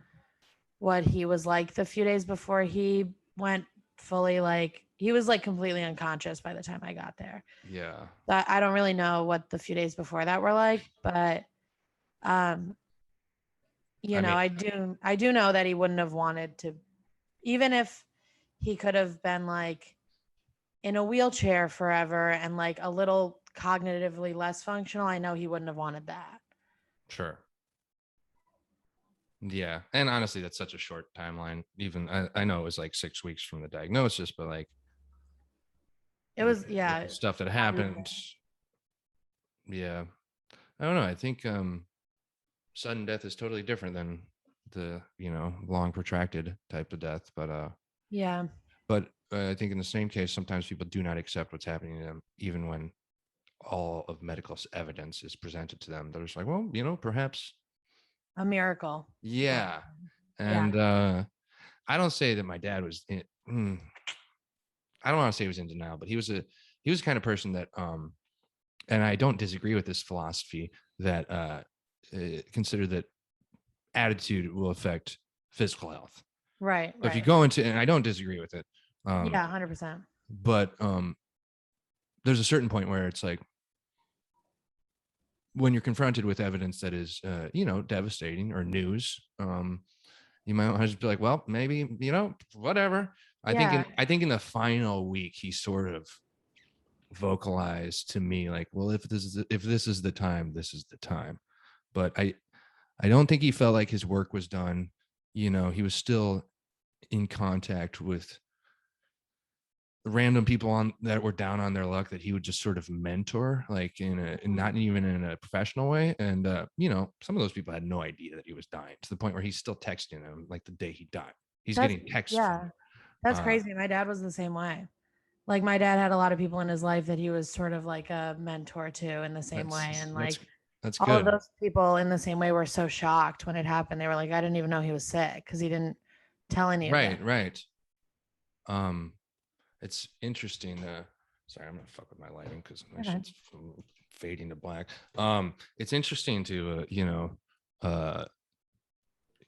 what he was like the few days before he went fully like he was like completely unconscious by the time I got there. Yeah. But I don't really know what the few days before that were like, but um I mean, I do know that he wouldn't have wanted to, even if he could have been like in a wheelchair forever and like a little cognitively less functional. I know he wouldn't have wanted that. sure. Yeah. And honestly, that's such a short timeline. Even I know it was like 6 weeks from the diagnosis, but like It was, with yeah, the stuff that happened, obviously. Yeah. I don't know. I think sudden death is totally different than the, long protracted type of death. Yeah. But I think in the same case, sometimes people do not accept what's happening to them, even when all of medical evidence is presented to them. They're just like, well, perhaps. A miracle. Kind of Yeah. thing. Yeah. And I don't say that my dad was I don't want to say he was in denial, but he was the kind of person that and I don't disagree with this philosophy that consider that attitude will affect physical health. Right. So if you Right. go into, and I don't disagree with it, Yeah. 100%. but there's a certain point where it's like when you're confronted with evidence that is, devastating or news, you might want to just be like, well, maybe, whatever. Yeah. I think in the final week, he sort of vocalized to me like, well, if this is the time, this is the time. But I don't think he felt like his work was done. He was still in contact with random people on that were down on their luck that he would just sort of mentor, like not even in a professional way. And some of those people had no idea that he was dying, to the point where he's still texting them like the day he died. He's That's, getting texts from yeah. them. That's crazy. My dad was the same way. Like my dad had a lot of people in his life that he was sort of like a mentor to in the same way. That's And that's like that's all of good. those people in the same way were so shocked when it happened. They were like, I didn't even know he was sick because he didn't tell any of them. Right, right. um it's interesting. Sorry, I'm gonna fuck with my lighting because my Okay. shit's fading to black. It's interesting to uh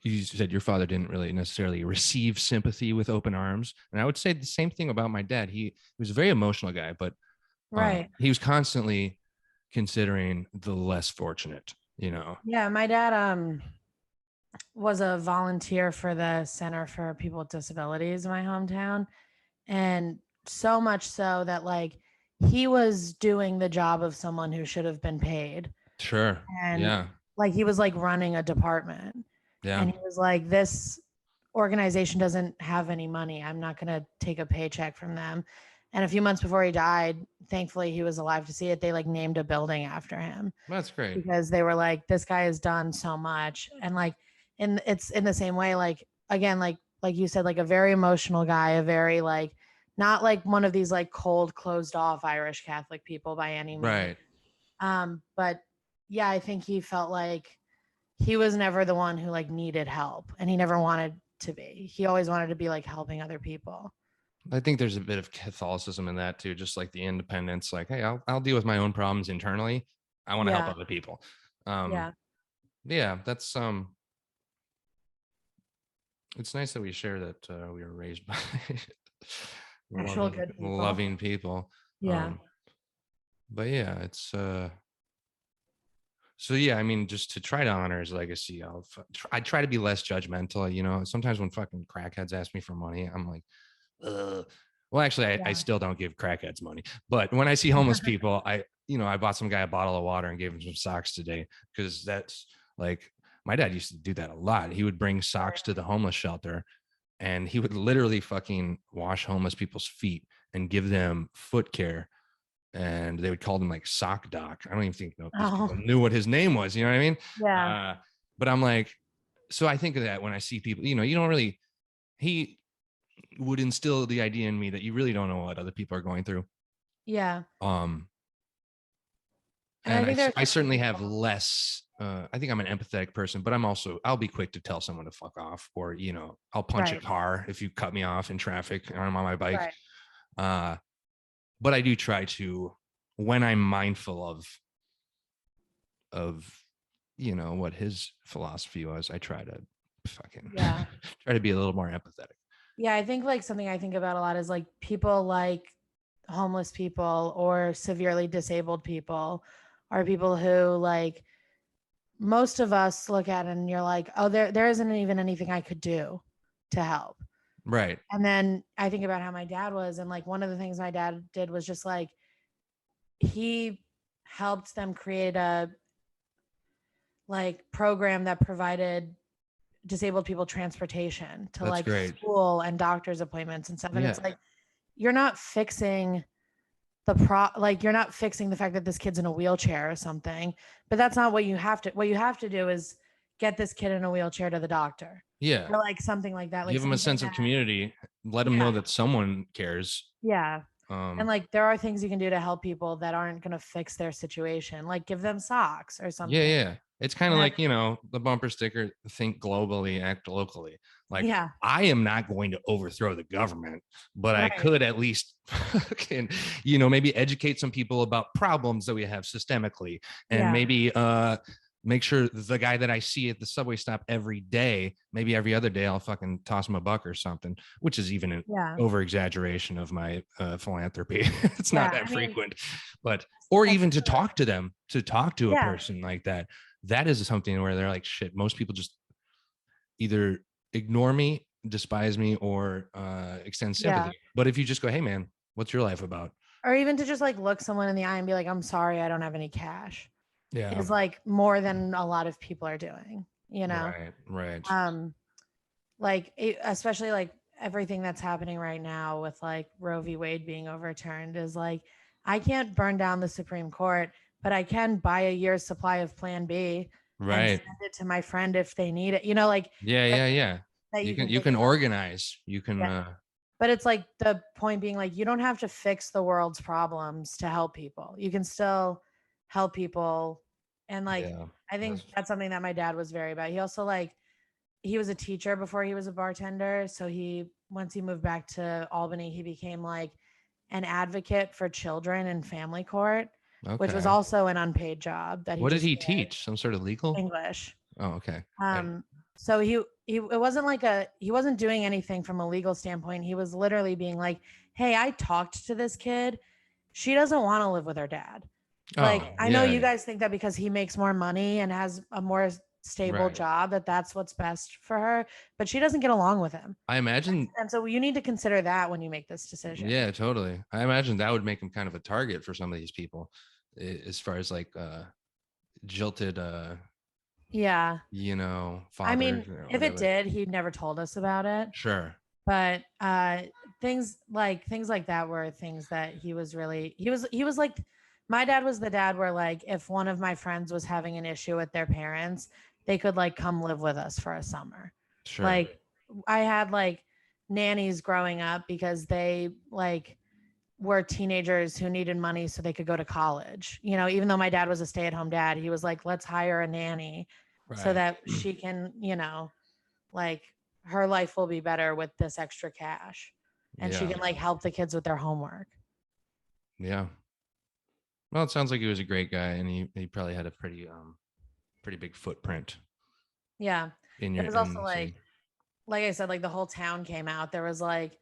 you said your father didn't really necessarily receive sympathy with open arms, and I would say the same thing about my dad. He was a very emotional guy, but Right. he was constantly considering the less fortunate. Yeah. My dad was a volunteer for the Center for People with Disabilities in my hometown. And so much so that like he was doing the job of someone who should have been paid. Sure. And Yeah. like he was like running a department. Yeah. And he was like, this organization doesn't have any money. I'm not going to take a paycheck from them. And a few months before he died, thankfully he was alive to see it. They like named a building after him That's great. because they were like, this guy has done so much. And like, and it's in the same way, like, again, like you said, like a very emotional guy, a very like, not like one of these like cold, closed off Irish Catholic people by any means. Right. But yeah, I think he felt like he was never the one who like needed help and he never wanted to be. He always wanted to be like helping other people. I think there's a bit of Catholicism in that too, just like the independence. Like, hey, I'll deal with my own problems internally. I want to help Yeah. other people. Um, Yeah. yeah, that's It's nice that we share that we were raised by Actual good people. loving people. Yeah. Um, but yeah, it's so yeah. I mean, just to try to honor his legacy, I try to be less judgmental. Sometimes when fucking crackheads ask me for money, I'm like, ugh. Well, actually, I Yeah. still don't give crackheads money. But when I see homeless people, I bought some guy a bottle of water and gave him some socks today, because that's like my dad used to do that a lot. He would bring socks to the homeless shelter, and he would literally fucking wash homeless people's feet and give them foot care. And they would call them like sock doc. I don't even think these Oh, people knew what his name was. You know what I mean? yeah. Uh, but I'm like, so I think of that when I see people. You don't really. He would instill the idea in me that you really don't know what other people are going through. Yeah. Um, And I and think there's I some certainly have people. less. I think I'm an empathetic person, but I'll be quick to tell someone to fuck off, or I'll punch a Right. car if you cut me off in traffic and I'm on my bike. Right. Uh, but I do try to, when I'm mindful of what his philosophy was, I try to fucking Yeah. try to be a little more empathetic. Yeah. I think like something I think about a lot is like people like homeless people or severely disabled people are people who like most of us look at it and you're like, oh, there isn't even anything I could do to help. Right. And then I think about how my dad was, and like one of the things my dad did was just like he helped them create a like program that provided disabled people transportation to That's like great. school and doctor's appointments and stuff. And Yeah. it's like you're not fixing like you're not fixing the fact that this kid's in a wheelchair or something, but that's not what you have to. What you have to do is get this kid in a wheelchair to the doctor Yeah. or like something like that, like Give them a something sense of that, community. Let them know yeah, that someone cares. yeah. And Um, like there are things you can do to help people that aren't going to fix their situation, like give them socks or yeah, something. yeah. It's kind of And like, the bumper sticker, think globally, act locally. Like, yeah, I am not going to overthrow the government, but I right. could at least maybe educate some people about problems that we have systemically, and Yeah, maybe make sure the guy that I see at the subway stop every day, maybe every other day, I'll fucking toss him a buck or something, which is even an yeah, over exaggeration of my philanthropy. It's not yeah. that I mean, frequent, but or that's even to talk to them, to talk to a yeah, person like that. That is something where they're like, shit, most people just either ignore me, despise me, or extend yeah. sympathy. But if you just go, hey man, what's your life about? Or even to just like look someone in the eye and be like, I'm sorry, I don't have any cash, Yeah. is like more than a lot of people are doing, you know? Right. Right. Um, like especially like everything that's happening right now with like Roe v. Wade being overturned is like, I can't burn down the Supreme Court, but I can buy a year's supply of Plan B and Right. send it to my friend if they need it. You know, like Yeah. that, Yeah. Yeah. that You you can can you think can about. organize. You can Yeah. But it's like the point being like, you don't have to fix the world's problems to help people. You can still help people. And like, yeah. I think that's something that my dad was very about. He also like, he was a teacher before he was a bartender. So once he moved back to Albany, he became like an advocate for children in family court, which was Okay. also an unpaid job that he What did just he did. teach? Some sort of legal? English. Oh, okay. Um, so it wasn't like he wasn't doing anything from a legal standpoint. He was literally being like, "Hey, I talked to this kid. She doesn't want to live with her dad. Oh, Like, I know yeah, you yeah. guys think that because he makes more money and has a more stable Right. job that that's what's best for her, but she doesn't get along with him. I imagine, And so you need to consider that when you make this decision." yeah, totally. I imagine that would make him kind of a target for some of these people, as far as like jilted Yeah. I fathers mean, or if it whatever. did, he'd never told us about it. Sure. But things like that were things that he was like, my dad was the dad where like if one of my friends was having an issue with their parents, they could like come live with us for a summer. Sure. Like I had like nannies growing up because they like were teenagers who needed money so they could go to college. Even though my dad was a stay-at-home dad, he was like, let's hire a nanny so Right. that she can, like her life will be better with this extra cash and she Yeah. can like help the kids with their homework. Yeah. Well, it sounds like he was a great guy, and he probably had a pretty big footprint Yeah. in It your was in also the scene. like I said, like the whole town came out. There was like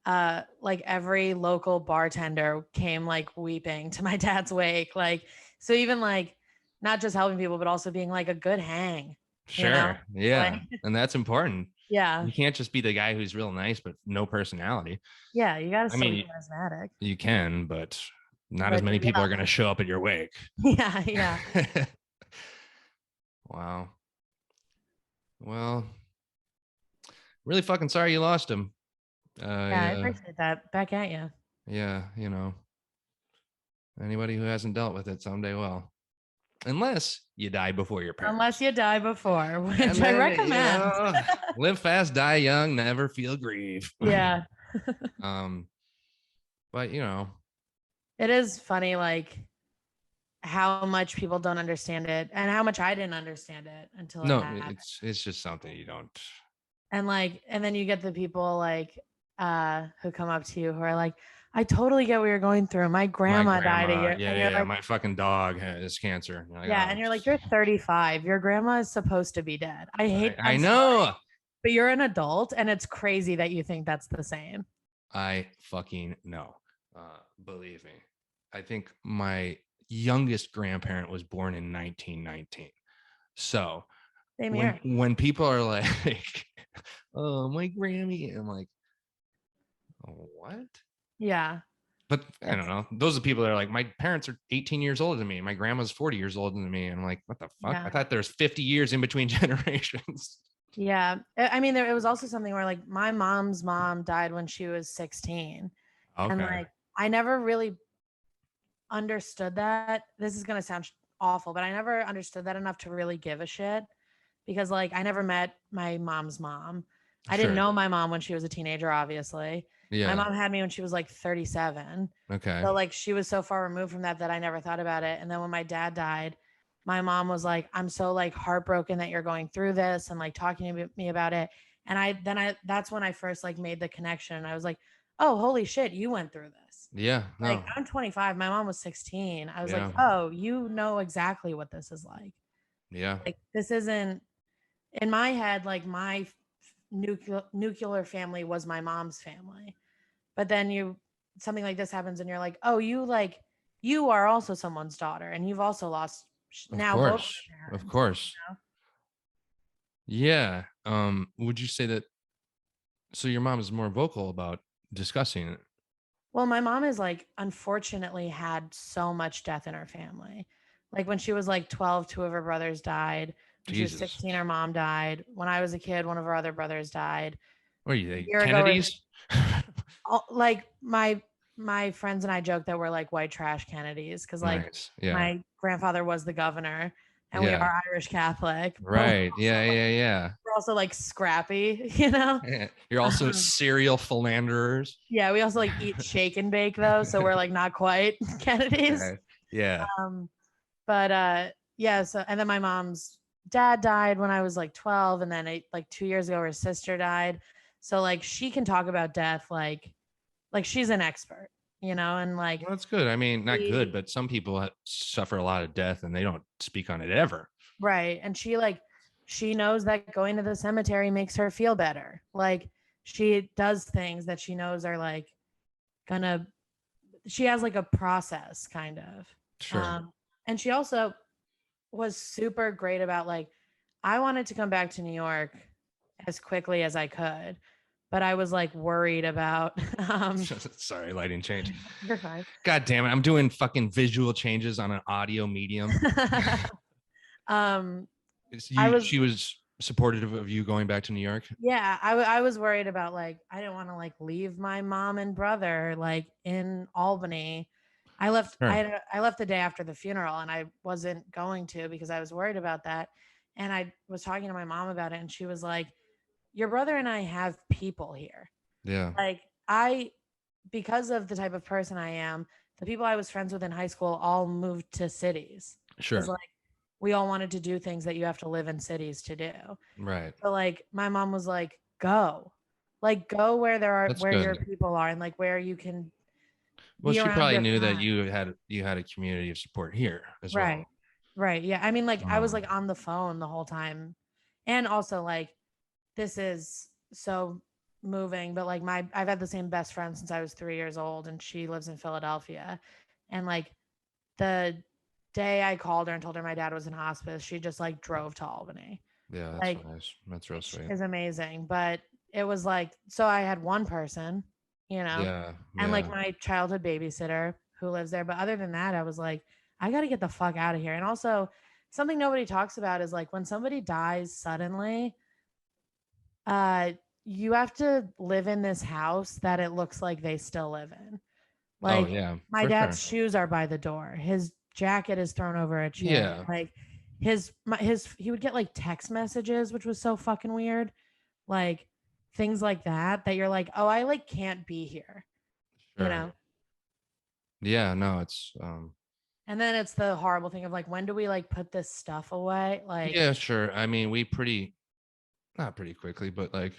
every local bartender came like weeping to my dad's wake. Like, so even like not just helping people, but also being like a good hang, you know? Sure. Like, Yeah. And that's important. yeah. You can't just be the guy who's real nice but no personality. Yeah. You got to I still be mean, charismatic, you can, but not as but many people yeah. are going to show up at your wake. Yeah. Yeah. Wow. Well, really fucking sorry you lost him. Yeah. I Yeah. appreciate that. Back at you. Yeah. Anybody who hasn't dealt with it someday will. Unless you die before your Unless parents. you die before, And which I then, recommend. live fast, die young, never feel grief. Yeah. um, but It is funny, like how much people don't understand it and how much I didn't understand it until it no, happened. it's just something you don't. And then you get the people like who come up to you who are like, I totally get what you're going through. My My grandma died a grandma, year. yeah, And yeah, you're yeah, like, my fucking dog has cancer. You're like, yeah, oh, and you're like, you're 35. Your grandma is supposed to be dead. I I'm sorry, know. but you're an adult and it's crazy that you think that's the same. I fucking know. Believe me. I think my youngest grandparent was born in 1919. So Same when here. when people are like, "Oh, my Grammy," I'm like, oh, "What?" Yeah. But I don't It's know. Those are people that are like, my parents are 18 years older than me. My grandma's 40 years older than me. And I'm like, what the fuck? I yeah. thought there's 50 years in between generations. Yeah. I mean, it was also something where like my mom's mom died when she was 16. And Okay. like I never really understood that. This is going to sound awful, but I never understood that enough to really give a shit because like I never met my mom's mom. I didn't Sure. know my mom when she was a teenager, obviously. My Yeah. mom had me when she was like 37. Okay. So like she was so far removed from that that I never thought about it. And then when my dad died, my mom was like, "I'm so like heartbroken that you're going through this and like talking to me about it." And I that's when I first like made the connection. I was like, "Oh, holy shit, you went through this." Yeah. Like No. I'm 25, my mom was 16. I was like, Yeah. "Oh, you know exactly what this is like." Yeah. Like this isn't in my head like my nuclear family was my mom's family. But then you something like this happens and you're like, "Oh, you are also someone's daughter and you've also lost Of now both course. your Of parents." course. You know? Yeah. Would you say that so your mom is more vocal about discussing it? Well, my mom is like unfortunately had so much death in her family. Like when she was like 12, two of her brothers died. When she was Jesus. 16, her mom died. When I was a kid, one of her other brothers died. What are you, A they year ago, Kennedys? like my friends and I joke that we're like white trash Kennedys because like Nice. Yeah. my grandfather was the governor and we Yeah. are Irish Catholic, but Right. Yeah. Yeah. we're also like scrappy, you know? Yeah. You're also Um, serial philanderers. yeah, we also like eat shake and bake though, so we're like not quite Kennedys. Okay. Yeah. Um, but yeah, so and then my mom's dad died when I was like 12, and then like 2 years ago her sister died. So like she can talk about death like she's an expert, you know, and like Well, that's good. I mean, not good, she but some people suffer a lot of death and they don't speak on it ever. right. And she knows that going to the cemetery makes her feel better. Like she does things that she knows are like gonna she has like a process kind of. Sure. And she also was super great about like I wanted to come back to New York as quickly as I could, but I was like worried about Sorry, lighting change. you're fine. God damn it. I'm doing fucking visual changes on an audio medium. um I You, was she was supportive of you going back to New York. yeah, I was worried about like I didn't want to like leave my mom and brother like in Albany. Sure. I left the day after the funeral and I wasn't going to because I was worried about that. And I was talking to my mom about it and she was like, "Your brother and I have people here." Yeah. Like I because of the type of person I am, the people I was friends with in high school all moved to cities cuz Sure. like we all wanted to do things that you have to live in cities to do. Right. So like my mom was like, "Go. Like go where there are That's where your good. people are and like where you can Well, be she around probably your knew that kind." you had a community of support here as Right. well. Right. Yeah. I mean like I was Um, like on the phone the whole time. And also like this is so moving, but like my I've had the same best friend since I was 3 years old and she lives in Philadelphia. And like the day I called her and told her my dad was in hospice, she just like drove to Albany. yeah, that's Like nice. That's real which sweet. is amazing. But it was like, so I had one person, you know, Yeah. and like Yeah. my childhood babysitter who lives there. But other than that, I was like, I got to get the fuck out of here. And also, something nobody talks about is like when somebody dies suddenly, uh, you have to live in this house that it looks like they still live in. Oh, Like yeah, my for sure. dad's shoes are by the door. His jacket is thrown over a chair. Yeah. Like his he would get like text messages, which was so fucking weird. Like things like that that you're like, "Oh, I like can't be here." You Sure. know? Yeah. No, it's And then it's the horrible thing of like when do we like put this stuff away? Like yeah, sure. I mean, we pretty not pretty quickly, but like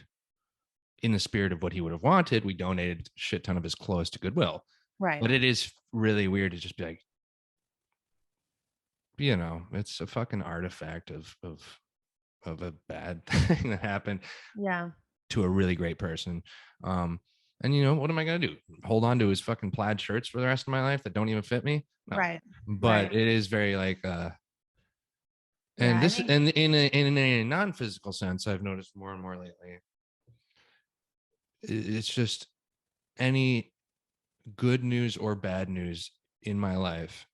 in the spirit of what he would have wanted, we donated a shit ton of his clothes to Goodwill. right. But it is really weird to just be like, it's a fucking artifact of a bad thing that happened Yeah. to a really great person. And what am I gonna do? Hold on to his fucking plaid shirts for the rest of my life that don't even fit me? No. Right. But Right. it is very like Yeah, and I this think and in a non-physical sense, I've noticed more and more lately. It's just any good news or bad news in my life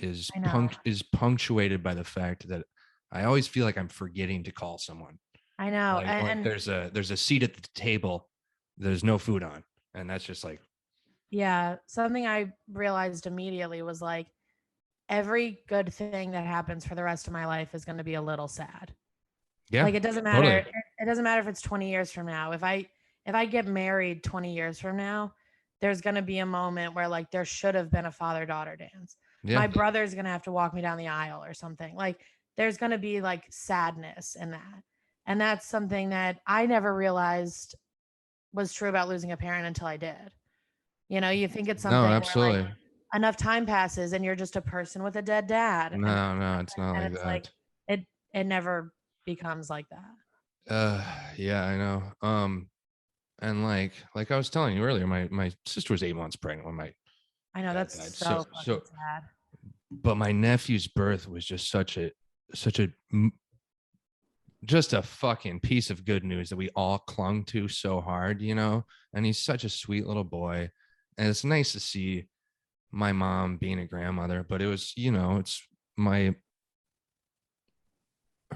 I know. is punctuated by the fact that I always feel like I'm forgetting to call someone. I know. Like And there's a seat at the table, there's no food on, and that's just like Yeah. Something I realized immediately was like every good thing that happens for the rest of my life is going to be a little sad. Yeah, Like it doesn't matter. totally. It doesn't matter if it's 20 years from now. If I get married 20 years from now, there's going to be a moment where like there should have been a father-daughter dance. Yeah. My brother's going to have to walk me down the aisle or something. Like there's going to be like sadness in that. And that's something that I never realized was true about losing a parent until I did. You think it's No, something where like absolutely. enough time passes and you're just a person with a dead dad and No, no, it's not and like it's like that. it it never becomes like that. Uh, yeah, I know. And like I was telling you earlier, my sister was 8 months pregnant when my I know dad that's died. so fucking sad. But my nephew's birth was just such a just a fucking piece of good news that we all clung to so hard, you know. And he's such a sweet little boy, and it's nice to see my mom being a grandmother. But it was, you know, it's my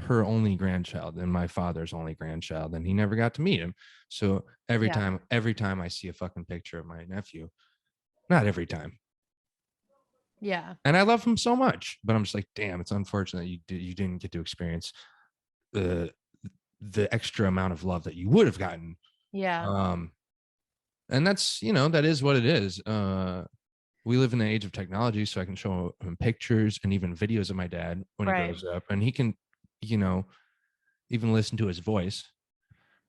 her only grandchild and my father's only grandchild, and he never got to meet him. So Yeah. every time I see a fucking picture of my nephew, not every time, Yeah. and I love him so much, but I'm just like, damn, it's unfortunate you didn't get to experience the the extra amount of love that you would have gotten. Yeah. Um, and that's, you know, that is what it is. We live in the age of technology, so I can show him pictures and even videos of my dad when he Right. grows up, and he can, you know, even listen to his voice.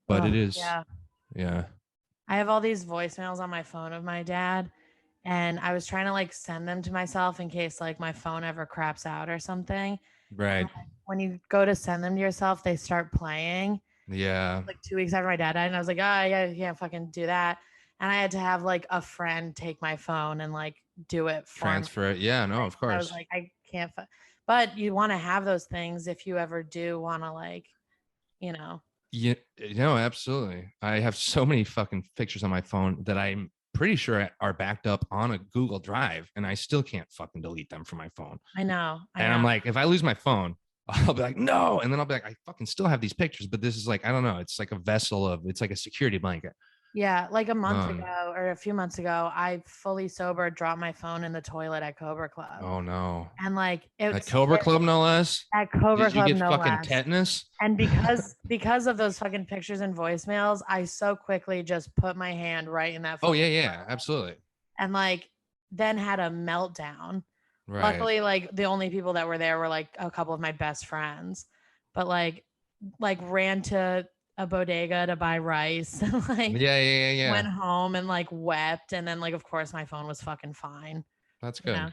But Oh, it is, yeah. yeah, I have all these voicemails on my phone of my dad, and I was trying to like send them to myself in case like my phone ever craps out or something. And right, like, when you go to send them to yourself, they start playing. yeah, Like 2 weeks after my dad died, and I was like, oh yeah, you can't fucking do that. And I had to have like a friend take my phone and like do it for me. transfer it. Yeah, no, of I was course. like, I can't. But you want to have those things if you ever do want to like, you know. Yeah, no, absolutely. I have so many fucking pictures on my phone that I'm pretty sure are backed up on a Google Drive, and I still can't fucking delete them from my phone. I know. I And I'm know. like, if I lose my phone, I'll be like, no. And then I'll be like, I fucking still have these pictures, but this is like, I don't know. It's like a vessel of, it's like a security blanket. Yeah, like a month Um, ago or a few months ago, I fully sober dropped my phone in the toilet at Cobra Club. oh no. And like At it's Cobra Club, no less. at Cobra Did you Club get no fucking less. tetanus? And because of those fucking pictures and voicemails, I so quickly just put my hand right in that Oh, fucking yeah, yeah, absolutely. and like then had a meltdown. Right. Luckily, like the only people that were there were like a couple of my best friends, but like ran to a bodega to buy rice and like Yeah, yeah, yeah, went yeah. home and like wept and then like of course my phone was fucking fine, That's you know. good.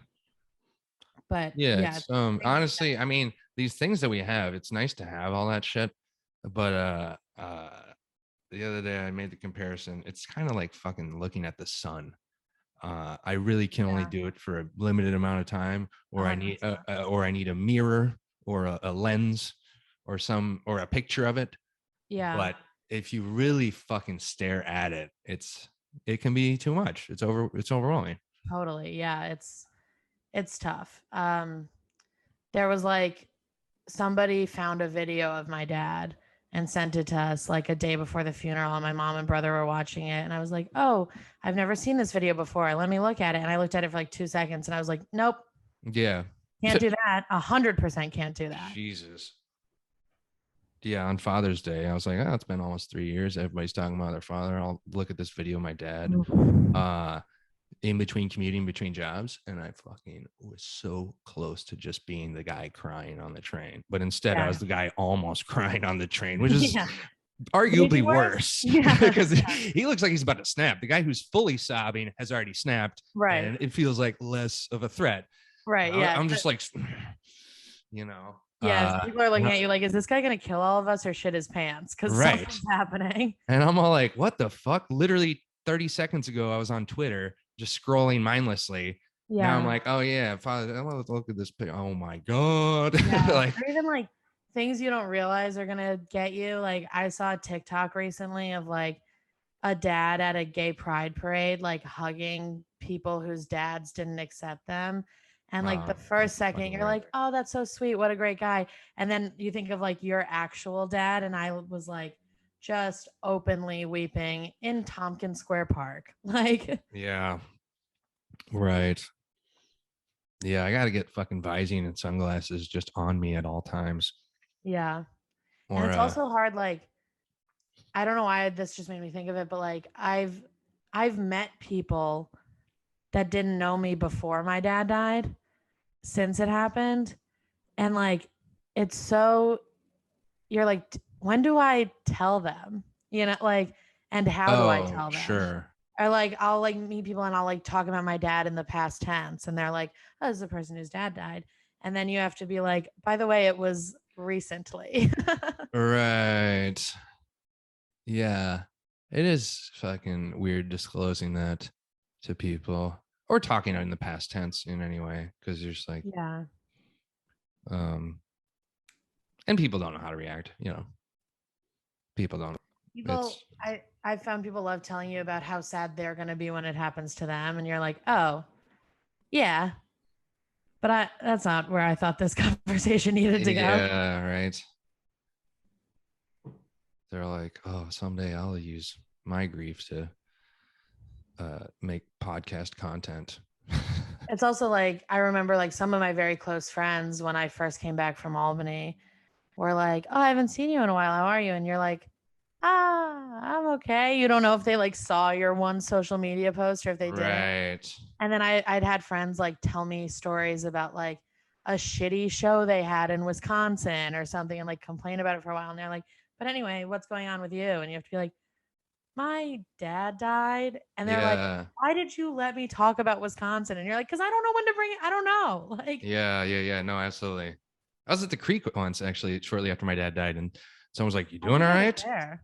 But Yeah, yeah, it's things like that. honestly, I mean, these things that we have, it's nice to have all that shit. But the other day I made the comparison. It's kind of like fucking looking at the sun. I really can only Yeah, do it for a limited amount of time, or a 100%. I need a mirror or a lens or or a picture of it. Yeah, But if you really fucking stare at it, it can be too much. It's overwhelming. totally. Yeah, it's tough. There was like somebody found a video of my dad and sent it to us like a day before the funeral, and my mom and brother were watching it, and I was like, oh, I've never seen this video before, let me look at it. And I looked at it for like 2 seconds and I was like, nope, Yeah. can't do that. 100% can't do that. Jesus. Yeah, on Father's Day, I was like, oh, it's been almost 3 years. Everybody's talking about their father. I'll look at this video of my dad. Uh, in between commuting between jobs, and I fucking was so close to just being the guy crying on the train, but instead I Yeah. was the guy almost crying on the train, which is Yeah. Maybe arguably worse. worse Yeah. because he looks like he's about to snap. The guy who's fully sobbing has already snapped, Right. and it feels like less of a threat. Right. Yeah. I'm just like, you know, Yes. People are looking and at you like, is this guy going to kill all of us or shit his pants? Because right. something's happening. And I'm all like, what the fuck? Literally 30 seconds ago, I was on Twitter just scrolling mindlessly. Now I'm Yeah. like, oh yeah, father, I want to look at this. Oh my God. Yeah. Like, Or even like things you don't realize are going to get you. Like I saw a TikTok recently of like a dad at a gay pride parade, like hugging people whose dads didn't accept them. And like the first that's second, fucking you're weird. like, oh, that's so sweet. What a great guy. And then you think of like your actual dad. And I was like, just openly weeping in Tompkins Square Park. Like, Yeah. Right. Yeah, I gotta get fucking Visine and sunglasses just on me at all times. Yeah. And Or it's also hard, like, I don't know why this just made me think of it, but like I've met people that didn't know me before my dad died since it happened. And like it's so you're like, when do I tell them? You know, like, and how do I oh, tell them? sure. Or like I'll like meet people and I'll like talk about my dad in the past tense and they're like, oh, this is the person whose dad died. And then you have to be like, by the way, it was recently. Right. Yeah. It is fucking weird disclosing that to people or talking in the past tense in any way because you're just like, Yeah. um, and people don't know how to react. People don't. People, It's I found people love telling you about how sad they're going to be when it happens to them. And you're like, oh, yeah. But that's not where I thought this conversation needed to go. yeah, right. They're like, oh, someday I'll use my grief to make podcast content. It's also like, I remember like some of my very close friends when I first came back from Albany were like, oh, I haven't seen you in a while. How are you? And you're like, I'm okay. You don't know if they like saw your one social media post or if they didn't. Right. And then I'd had friends like tell me stories about like a shitty show they had in Wisconsin or something and like complain about it for a while. And they're like, but anyway, what's going on with you? And you have to be like, my dad died. And they're like, Yeah. why did you let me talk about Wisconsin? And you're like, because I don't know when to bring it. I don't know. Like, Yeah. Yeah. Yeah. No, absolutely. I was at the creek once actually, shortly after my dad died, and someone was like, "You I doing think all I was right?" there.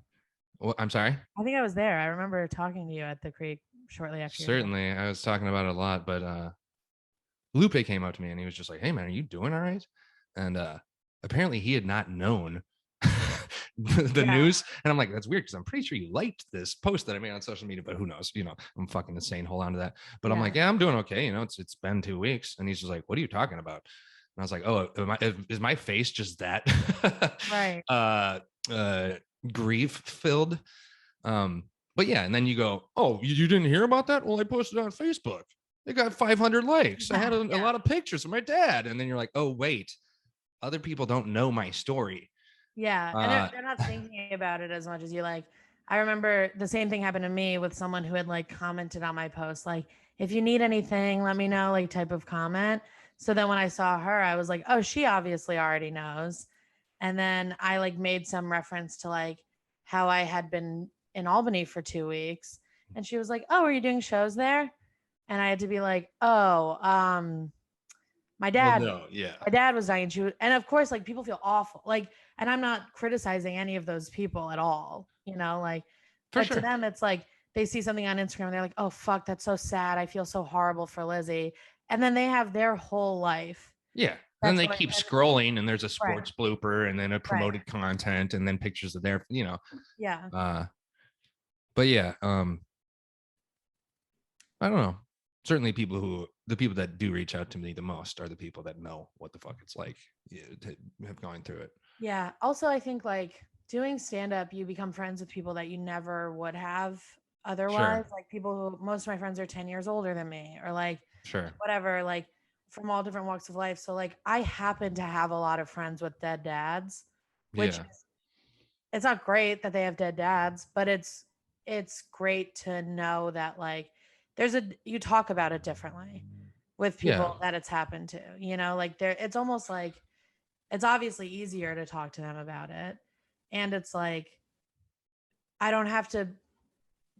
Well, I'm sorry. I think I was there. I remember talking to you at the creek shortly after your dad. Certainly, I was talking about it a lot, but Lupe came up to me and he was just like, "Hey, man, are you doing all right?" And apparently, he had not known the Yeah. news, and I'm like, "That's weird," because I'm pretty sure you liked this post that I made on social media, but who knows? I'm fucking insane. Hold on to that. But I'm Yeah. like, "Yeah, I'm doing okay." It's been 2 weeks, and he's just like, "What are you talking about?" And I was like, "Oh, is my face just that Right. uh, uh, grief filled?" But yeah, and then you go, "Oh, you didn't hear about that? Well, I posted it on Facebook. It got 500 likes. I had a Yeah. lot of pictures of my dad." And then you're like, "Oh, wait, other people don't know my story." Yeah. And Uh, they're not thinking about it as much as you like. I remember the same thing happened to me with someone who had like commented on my post, like, if you need anything, let me know, like type of comment. So then when I saw her, I was like, oh, she obviously already knows. And then I like made some reference to like how I had been in Albany for 2 weeks. And she was like, oh, are you doing shows there? And I had to be like, oh, my well, dad no, yeah, my dad was dying. And of course, like people feel awful. Like, and I'm not criticizing any of those people at all, like, for but to sure. them, it's like they see something on Instagram and they're like, oh, fuck, that's so sad. I feel so horrible for Lizzy. And then they have their whole life Yeah. And then that's they going, keep and, scrolling, and there's a right, sports blooper, and then a right. promoted content, and then pictures of their, Yeah, Uh, but yeah, I don't know. Certainly, the people that do reach out to me the most are the people that know what the fuck it's like, to have gone through it. yeah. Also, I think like doing stand up, you become friends with people that you never would have Sure, otherwise. Like people who, most of my friends are 10 years older than me, or like sure. whatever, like from all different walks of life. So like I happen to have a lot of friends with dead dads, which Yeah, it's not great that they have dead dads, but it's great to know that like you talk about it differently with yeah, people that it's happened to, like there it's almost like it's obviously easier to talk to them about it. And it's like I don't have to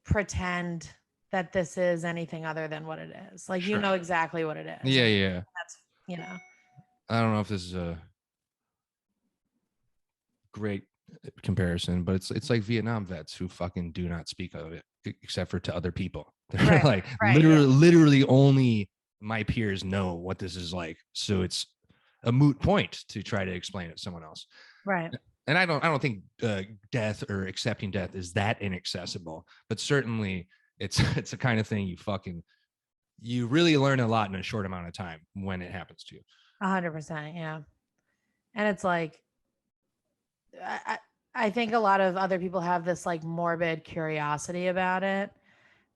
pretend that this is anything other than what it is. Like you sure. know exactly what it is. Yeah, And yeah. that's, you know. I don't know if this is a great comparison, but it's like Vietnam vets who fucking do not speak of it except for to other people. They're Right. like Right. Yeah. literally only my peers know what this is like. So it's a moot point to try to explain it to someone else. Right. And I don't think death or accepting death is that inaccessible, but certainly it's a kind of thing you really learn a lot in a short amount of time when it happens to you. 100%. Yeah. And it's like I, I think a lot of other people have this like morbid curiosity about it.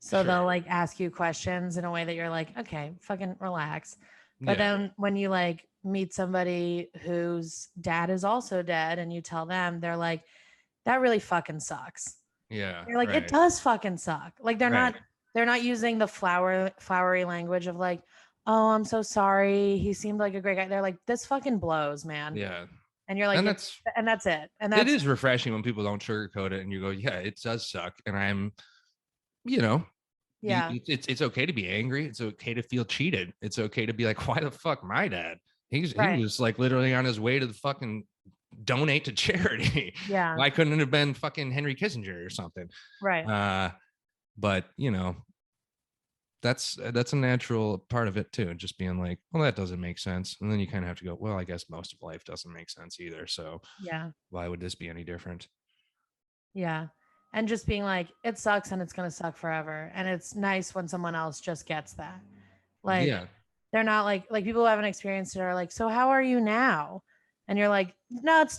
So Sure. they'll like ask you questions in a way that you're like, okay, fucking relax. But Yeah. then when you like meet somebody whose dad is also dead and you tell them, they're like, that really fucking sucks. Yeah. You're like, it Right. does fucking suck. Like Right. they're not using the flowery language of like, oh, I'm so sorry. He seemed like a great guy. They're like, this fucking blows, man. Yeah. And you're like, And it's that's and that's it. And it that's is refreshing when people don't sugarcoat it and you go, yeah, it does suck. And I'm, you know, yeah, it's okay to be angry. It's okay to feel cheated. It's okay to be like, why the fuck my dad? He right. was like literally on his way to the fucking donate to charity. Yeah, Why couldn't it have been fucking Henry Kissinger or something? right. But that's a natural part of it too. Just being like, well, that doesn't make sense. And then you kind of have to go, well, I guess most of life doesn't make sense either. So Yeah. why would this be any different? Yeah. And just being like, it sucks and it's going to suck forever. And it's nice when someone else just gets that. Like, Yeah. they're not like people who haven't experienced it are like, so how are you now? And you're like, no, it's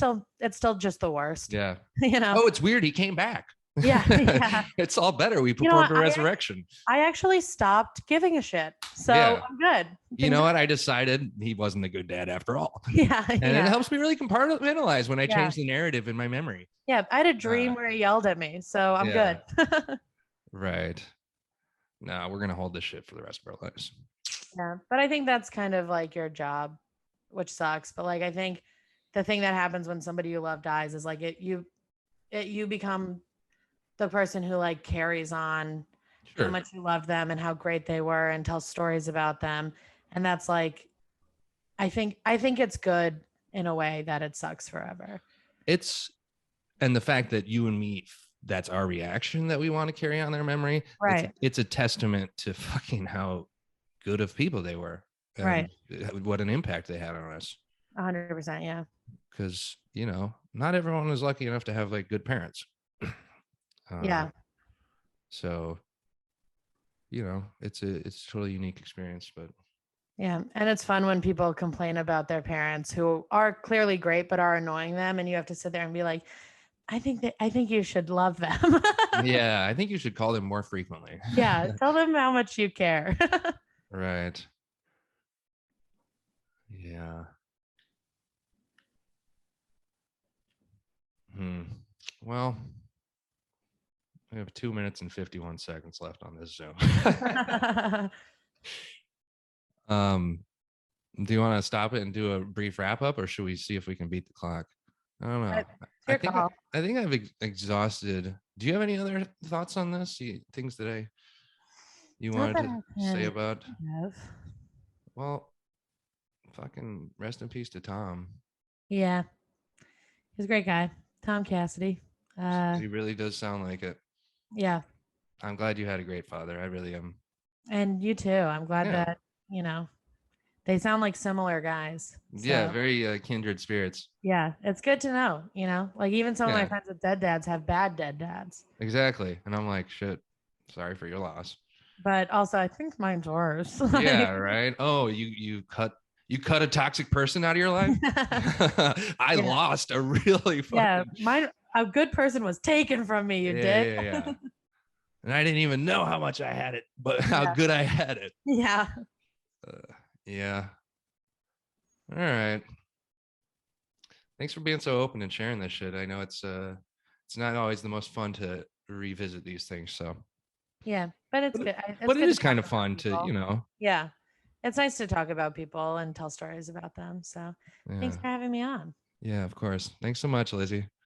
still just the worst, Yeah. you know? Oh, it's weird. He came back. Yeah. Yeah. It's all better. We You know performed what? a resurrection. I actually stopped giving a shit. So Yeah. I'm good. You Things know are, what? I decided he wasn't a good dad after all. yeah. And it Yeah. helps me really compartmentalize when I Yeah. change the narrative in my memory. Yeah. I had a Uh, dream where he yelled at me. So I'm yeah. good. Right. No, we're going to hold this shit for the rest of our lives. Yeah. But I think that's kind of like your job, which sucks. But like, I think the thing that happens when somebody you love dies is like you become the person who like carries on how Sure. much you love them and how great they were and tell stories about them. And that's like, I think it's good in a way that it sucks forever. It's, and the fact that you and me, that's our reaction that we want to carry on their memory. Right. It's a testament to fucking how good of people they were and Right. what an impact they had on us. 100%. Yeah. Because, not everyone is lucky enough to have like good parents. Yeah. So, it's a totally unique experience, but Yeah. And it's fun when people complain about their parents who are clearly great, but are annoying them. And you have to sit there and be like, I think you should love them. yeah, I think you should call them more frequently. Yeah. Tell them how much you care. Right. Yeah. Well, we have 2 minutes and 51 seconds left on this Zoom. um, do you want to stop it and do a brief wrap up, or should we see if we can beat the clock? I don't know. It's your call. I think I've exhausted. Do you have any other thoughts on this? Things that you Not wanted that to I say can about? think of. Well, fucking rest in peace to Tom. Yeah. He's a great guy. Tom Cassidy. He really does sound like it. Yeah. I'm glad you had a great father. I really am. And you too. I'm glad Yeah. that, they sound like similar guys. Yeah, So very kindred spirits. yeah, it's good to know, like even some of my Yeah, friends with dead dads have bad dead dads. exactly. And I'm like, shit, sorry for your loss. But also I think mine's worse. Yeah, right. Oh, you cut a toxic person out of your life. I Yeah. lost a really Yeah. fucking A good person was taken from me, you did. yeah. And I didn't even know how much I had it, but how Yeah. good I had it. Yeah. Yeah. All right. Thanks for being so open and sharing this shit. I know it's not always the most fun to revisit these things. So, Yeah. But it's good. but it good is to kind talk of about fun to, people. Yeah. It's nice to talk about people and tell stories about them. So thanks yeah, for having me on. yeah, of course. Thanks so much, Lizzy.